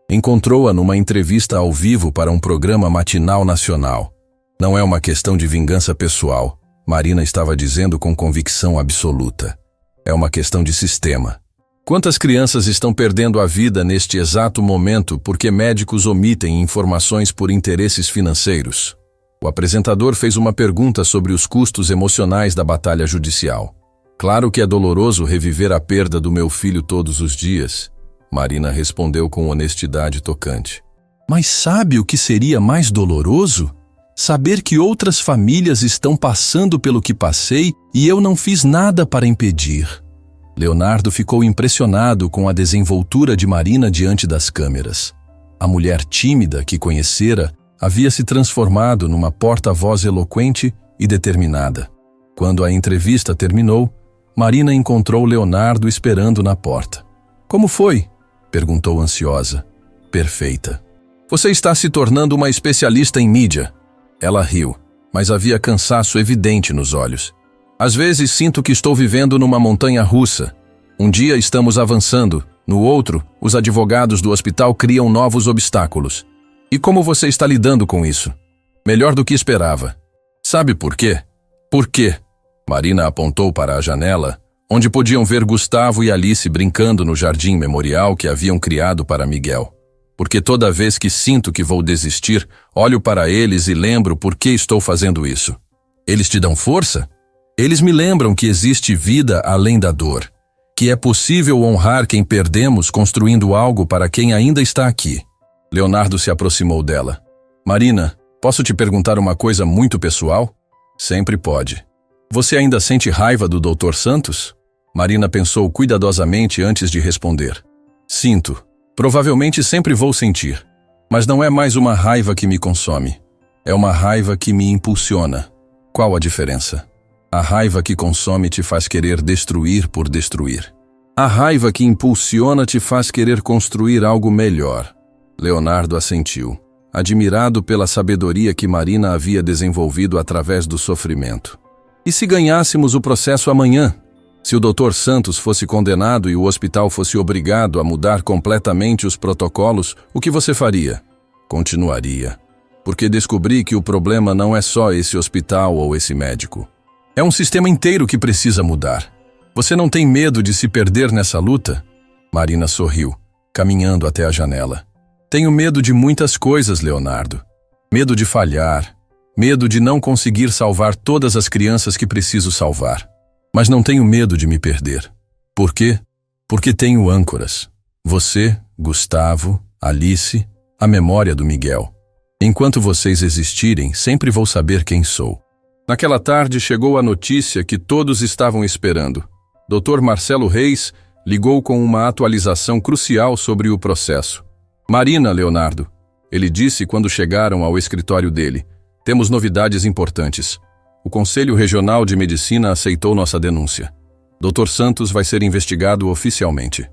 Encontrou-a numa entrevista ao vivo para um programa matinal nacional. Não é uma questão de vingança pessoal, Marina estava dizendo com convicção absoluta. É uma questão de sistema. Quantas crianças estão perdendo a vida neste exato momento porque médicos omitem informações por interesses financeiros? O apresentador fez uma pergunta sobre os custos emocionais da batalha judicial. Claro que é doloroso reviver a perda do meu filho todos os dias, Marina respondeu com honestidade tocante. Mas sabe o que seria mais doloroso? Saber que outras famílias estão passando pelo que passei e eu não fiz nada para impedir. Leonardo ficou impressionado com a desenvoltura de Marina diante das câmeras. A mulher tímida que conhecera havia se transformado numa porta-voz eloquente e determinada. Quando a entrevista terminou, Marina encontrou Leonardo esperando na porta. Como foi? Perguntou ansiosa. Perfeita. Você está se tornando uma especialista em mídia. Ela riu, mas havia cansaço evidente nos olhos. Às vezes sinto que estou vivendo numa montanha russa. Um dia estamos avançando, no outro, os advogados do hospital criam novos obstáculos. E como você está lidando com isso? Melhor do que esperava. Sabe por quê? Por quê? Marina apontou para a janela, onde podiam ver Gustavo e Alice brincando no jardim memorial que haviam criado para Miguel. Porque toda vez que sinto que vou desistir, olho para eles e lembro por que estou fazendo isso. Eles te dão força? Eles me lembram que existe vida além da dor, que é possível honrar quem perdemos construindo algo para quem ainda está aqui. Leonardo se aproximou dela. Marina, posso te perguntar uma coisa muito pessoal? Sempre pode. Você ainda sente raiva do Dr. Santos? Marina pensou cuidadosamente antes de responder. Sinto. Provavelmente sempre vou sentir. Mas não é mais uma raiva que me consome. É uma raiva que me impulsiona. Qual a diferença? A raiva que consome te faz querer destruir por destruir. A raiva que impulsiona te faz querer construir algo melhor. Leonardo assentiu, admirado pela sabedoria que Marina havia desenvolvido através do sofrimento. E se ganhássemos o processo amanhã? Se o Dr. Santos fosse condenado e o hospital fosse obrigado a mudar completamente os protocolos, o que você faria? Continuaria. Porque descobri que o problema não é só esse hospital ou esse médico. É um sistema inteiro que precisa mudar. Você não tem medo de se perder nessa luta? Marina sorriu, caminhando até a janela. Tenho medo de muitas coisas, Leonardo. Medo de falhar. Medo de não conseguir salvar todas as crianças que preciso salvar. Mas não tenho medo de me perder. Por quê? Porque tenho âncoras. Você, Gustavo, Alice, a memória do Miguel. Enquanto vocês existirem, sempre vou saber quem sou. Naquela tarde chegou a notícia que todos estavam esperando. Dr. Marcelo Reis ligou com uma atualização crucial sobre o processo. Marina, Leonardo, ele disse quando chegaram ao escritório dele. Temos novidades importantes. O Conselho Regional de Medicina aceitou nossa denúncia. Dr. Santos vai ser investigado oficialmente.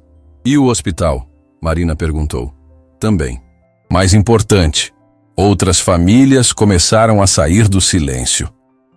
E o hospital? Marina perguntou. Também. Mais importante, outras famílias começaram a sair do silêncio.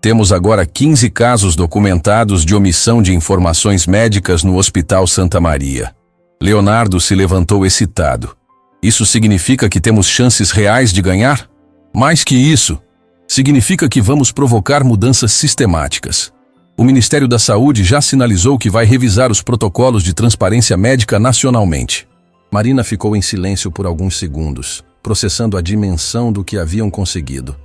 Temos agora 15 casos documentados de omissão de informações médicas no Hospital Santa Maria. Leonardo se levantou excitado. Isso significa que temos chances reais de ganhar? Mais que isso, significa que vamos provocar mudanças sistemáticas. O Ministério da Saúde já sinalizou que vai revisar os protocolos de transparência médica nacionalmente. Marina ficou em silêncio por alguns segundos, processando a dimensão do que haviam conseguido.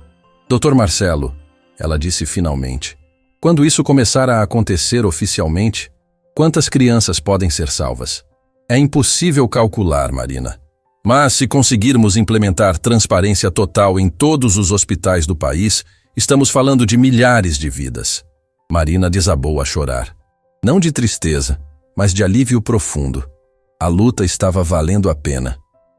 Dr. Marcelo, ela disse finalmente, quando isso começar a acontecer oficialmente, quantas crianças podem ser salvas? É impossível calcular, Marina. Mas se conseguirmos implementar transparência total em todos os hospitais do país, estamos falando de milhares de vidas. Marina desabou a chorar. Não de tristeza, mas de alívio profundo. A luta estava valendo a pena.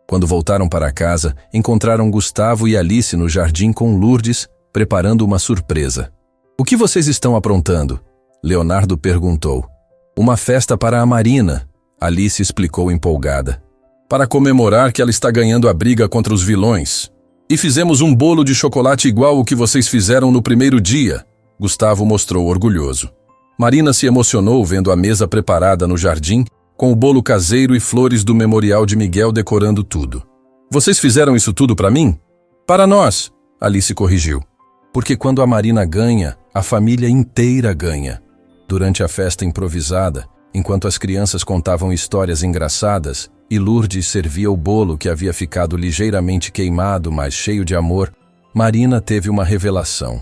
Quando voltaram para casa, encontraram Gustavo e Alice no jardim com Lourdes, preparando uma surpresa. O que vocês estão aprontando? Leonardo perguntou. Uma festa para a Marina, Alice explicou empolgada. Para comemorar que ela está ganhando a briga contra os vilões. E fizemos um bolo de chocolate igual o que vocês fizeram no primeiro dia, Gustavo mostrou orgulhoso. Marina se emocionou vendo a mesa preparada no jardim, com o bolo caseiro e flores do Memorial de Miguel decorando tudo. Vocês fizeram isso tudo para mim? Para nós, Alice corrigiu. Porque quando a Marina ganha, a família inteira ganha. Durante a festa improvisada, enquanto as crianças contavam histórias engraçadas e Lourdes servia o bolo que havia ficado ligeiramente queimado, mas cheio de amor, Marina teve uma revelação.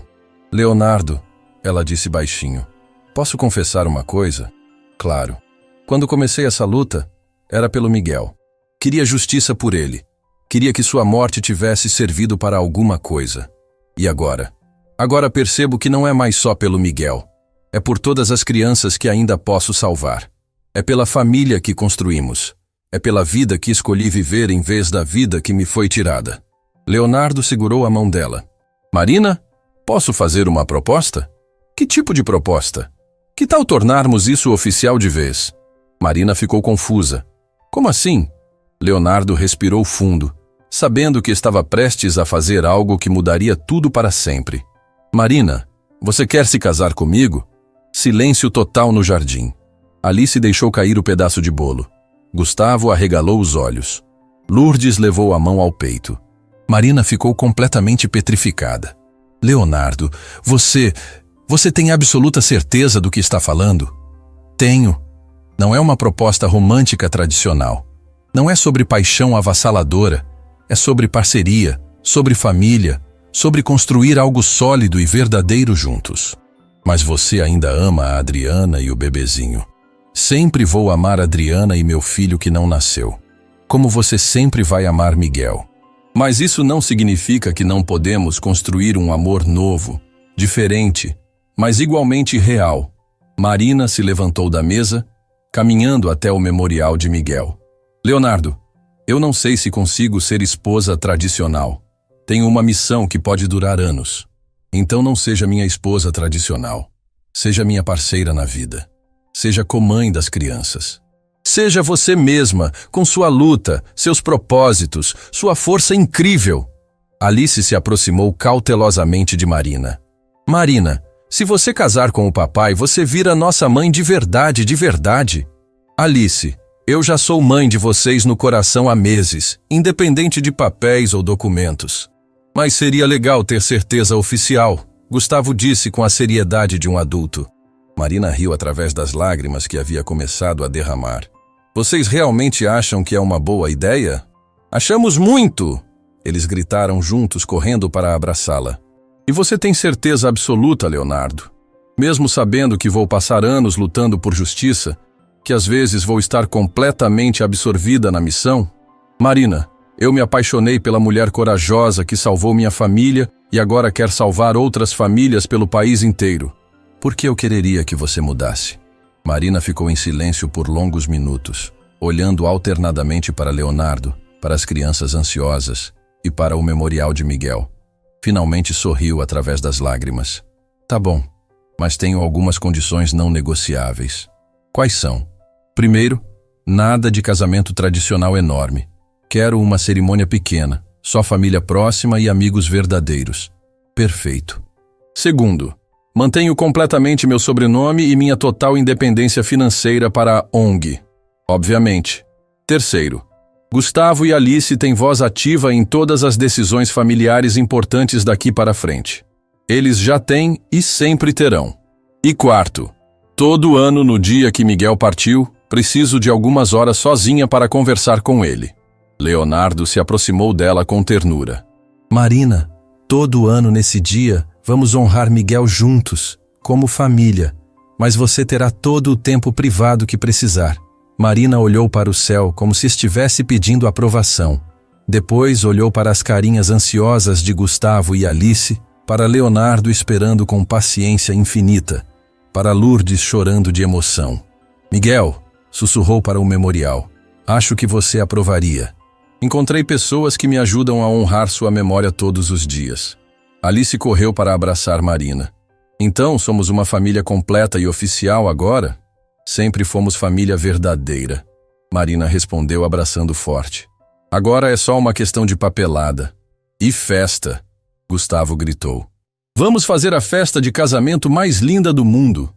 Leonardo, ela disse baixinho, posso confessar uma coisa? Claro. Quando comecei essa luta, era pelo Miguel. Queria justiça por ele. Queria que sua morte tivesse servido para alguma coisa. E agora? Agora percebo que não é mais só pelo Miguel. É por todas as crianças que ainda posso salvar. É pela família que construímos. É pela vida que escolhi viver em vez da vida que me foi tirada. Leonardo segurou a mão dela. Marina, posso fazer uma proposta? Que tipo de proposta? Que tal tornarmos isso oficial de vez? Marina ficou confusa. Como assim? Leonardo respirou fundo, sabendo que estava prestes a fazer algo que mudaria tudo para sempre. Marina, você quer se casar comigo? Silêncio total no jardim. Alice deixou cair o pedaço de bolo. Gustavo arregalou os olhos. Lourdes levou a mão ao peito. Marina ficou completamente petrificada. Leonardo, você tem absoluta certeza do que está falando? Tenho. Não é uma proposta romântica tradicional. Não é sobre paixão avassaladora. É sobre parceria, sobre família, sobre construir algo sólido e verdadeiro juntos. Mas você ainda ama a Adriana e o bebezinho. Sempre vou amar Adriana e meu filho que não nasceu. Como você sempre vai amar Miguel. Mas isso não significa que não podemos construir um amor novo, diferente, mas igualmente real. Marina se levantou da mesa, caminhando até o Memorial de Miguel. Leonardo, eu não sei se consigo ser esposa tradicional. Tenho uma missão que pode durar anos. Então não seja minha esposa tradicional. Seja minha parceira na vida. Seja comãe das crianças. Seja você mesma, com sua luta, seus propósitos, sua força incrível. Alice se aproximou cautelosamente de Marina. Marina, se você casar com o papai, você vira nossa mãe de verdade, de verdade. Alice, eu já sou mãe de vocês no coração há meses, independente de papéis ou documentos. Mas seria legal ter certeza oficial, Gustavo disse com a seriedade de um adulto. Marina riu através das lágrimas que havia começado a derramar. Vocês realmente acham que é uma boa ideia? Achamos muito! Eles gritaram juntos, correndo para abraçá-la. E você tem certeza absoluta, Leonardo? Mesmo sabendo que vou passar anos lutando por justiça, que às vezes vou estar completamente absorvida na missão? Marina, eu me apaixonei pela mulher corajosa que salvou minha família e agora quer salvar outras famílias pelo país inteiro. Por que eu quereria que você mudasse? Marina ficou em silêncio por longos minutos, olhando alternadamente para Leonardo, para as crianças ansiosas e para o Memorial de Miguel. Finalmente sorriu através das lágrimas. Tá bom, mas tenho algumas condições não negociáveis. Quais são? Primeiro, nada de casamento tradicional enorme. Quero uma cerimônia pequena, só família próxima e amigos verdadeiros. Perfeito. Segundo, Mantenho completamente meu sobrenome e minha total independência financeira para a ONG. Obviamente. Terceiro, Gustavo e Alice têm voz ativa em todas as decisões familiares importantes daqui para frente. Eles já têm e sempre terão. E quarto, todo ano no dia que Miguel partiu, preciso de algumas horas sozinha para conversar com ele. Leonardo se aproximou dela com ternura. Marina, todo ano nesse dia, vamos honrar Miguel juntos, como família, mas você terá todo o tempo privado que precisar. Marina olhou para o céu como se estivesse pedindo aprovação. Depois olhou para as carinhas ansiosas de Gustavo e Alice, para Leonardo esperando com paciência infinita, para Lourdes chorando de emoção. Miguel, sussurrou para o memorial, acho que você aprovaria. Encontrei pessoas que me ajudam a honrar sua memória todos os dias. Alice correu para abraçar Marina. Então somos uma família completa e oficial agora? Sempre fomos família verdadeira. Marina respondeu abraçando forte. Agora é só uma questão de papelada. E festa, Gustavo gritou. Vamos fazer a festa de casamento mais linda do mundo.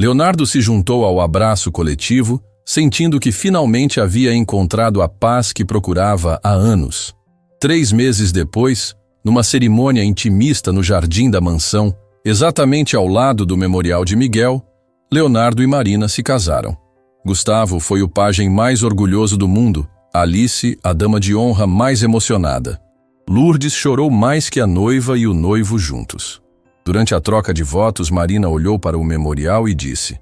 Leonardo se juntou ao abraço coletivo, sentindo que finalmente havia encontrado a paz que procurava há anos. 3 meses depois, numa cerimônia intimista no jardim da mansão, exatamente ao lado do memorial de Miguel, Leonardo e Marina se casaram. Gustavo foi o pajem mais orgulhoso do mundo, Alice, a dama de honra mais emocionada. Lourdes chorou mais que a noiva e o noivo juntos. Durante a troca de votos, Marina olhou para o memorial e disse: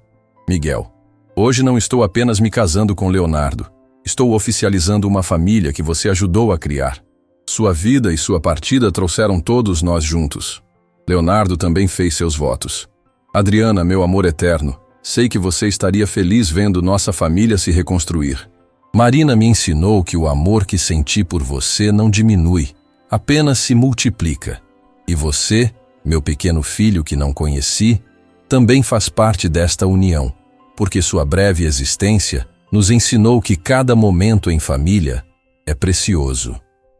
Miguel, hoje não estou apenas me casando com Leonardo, estou oficializando uma família que você ajudou a criar. Sua vida e sua partida trouxeram todos nós juntos. Leonardo também fez seus votos. Adriana, meu amor eterno, sei que você estaria feliz vendo nossa família se reconstruir. Marina me ensinou que o amor que senti por você não diminui, apenas se multiplica. E você, meu pequeno filho que não conheci, também faz parte desta união, porque sua breve existência nos ensinou que cada momento em família é precioso.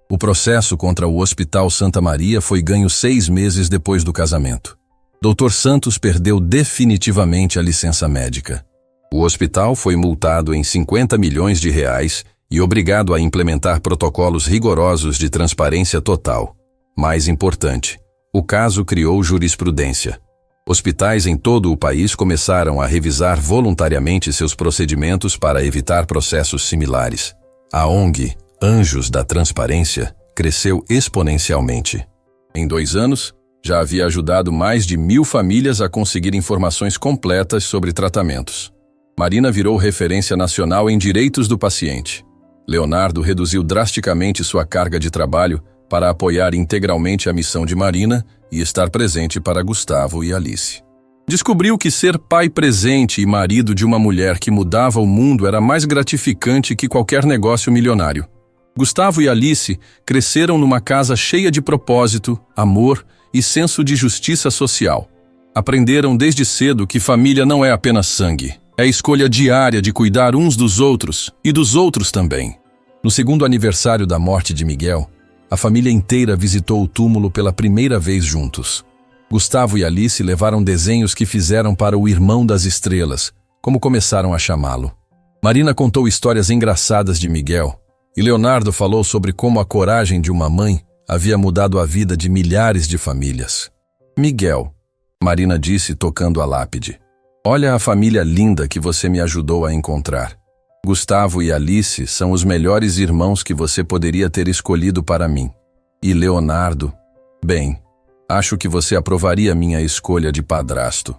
O processo contra o Hospital Santa Maria foi ganho 6 meses depois do casamento. Dr. Santos perdeu definitivamente a licença médica. O hospital foi multado em 50 milhões de reais e obrigado a implementar protocolos rigorosos de transparência total. Mais importante, o caso criou jurisprudência. Hospitais em todo o país começaram a revisar voluntariamente seus procedimentos para evitar processos similares. A ONG Anjos da Transparência cresceu exponencialmente. Em 2 anos, já havia ajudado mais de 1.000 famílias a conseguir informações completas sobre tratamentos. Marina virou referência nacional em direitos do paciente. Leonardo reduziu drasticamente sua carga de trabalho para apoiar integralmente a missão de Marina e estar presente para Gustavo e Alice. Descobriu que ser pai presente e marido de uma mulher que mudava o mundo era mais gratificante que qualquer negócio milionário. Gustavo e Alice cresceram numa casa cheia de propósito, amor e senso de justiça social. Aprenderam desde cedo que família não é apenas sangue, é escolha diária de cuidar uns dos outros e dos outros também. No 2º aniversário da morte de Miguel, a família inteira visitou o túmulo pela primeira vez juntos. Gustavo e Alice levaram desenhos que fizeram para o Irmão das Estrelas, como começaram a chamá-lo. Marina contou histórias engraçadas de Miguel, e Leonardo falou sobre como a coragem de uma mãe havia mudado a vida de milhares de famílias. Miguel, Marina disse tocando a lápide, olha a família linda que você me ajudou a encontrar. Gustavo e Alice são os melhores irmãos que você poderia ter escolhido para mim. E Leonardo, bem, acho que você aprovaria minha escolha de padrasto.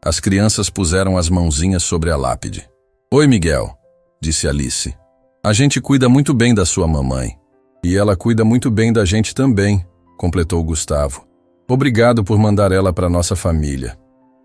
As crianças puseram as mãozinhas sobre a lápide. Oi, Miguel, disse Alice. A gente cuida muito bem da sua mamãe. E ela cuida muito bem da gente também, completou Gustavo. Obrigado por mandar ela para nossa família.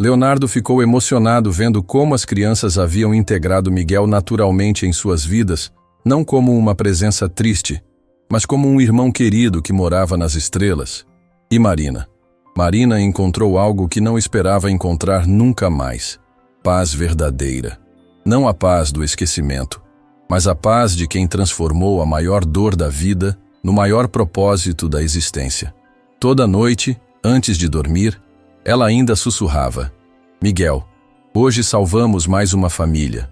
Leonardo ficou emocionado vendo como as crianças haviam integrado Miguel naturalmente em suas vidas, não como uma presença triste, mas como um irmão querido que morava nas estrelas. E Marina? Marina encontrou algo que não esperava encontrar nunca mais. Paz verdadeira. Não a paz do esquecimento, mas a paz de quem transformou a maior dor da vida no maior propósito da existência. Toda noite, antes de dormir, Ela ainda sussurrava: Miguel, hoje salvamos mais uma família.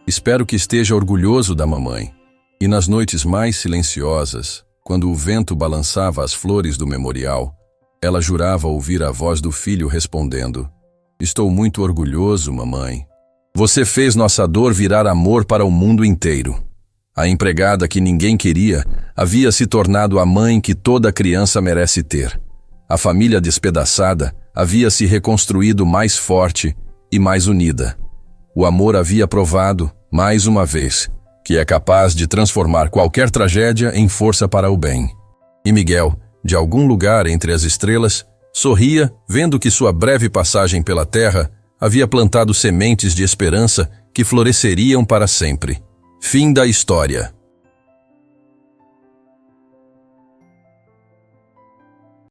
Espero que esteja orgulhoso da mamãe. E nas noites mais silenciosas, quando o vento balançava as flores do memorial, ela jurava ouvir a voz do filho respondendo: Estou muito orgulhoso, mamãe. Você fez nossa dor virar amor para o mundo inteiro. A empregada que ninguém queria havia se tornado a mãe que toda criança merece ter. A família despedaçada havia se reconstruído mais forte e mais unida. O amor havia provado, mais uma vez, que é capaz de transformar qualquer tragédia em força para o bem. E Miguel, de algum lugar entre as estrelas, sorria vendo que sua breve passagem pela terra havia plantado sementes de esperança que floresceriam para sempre. Fim da história.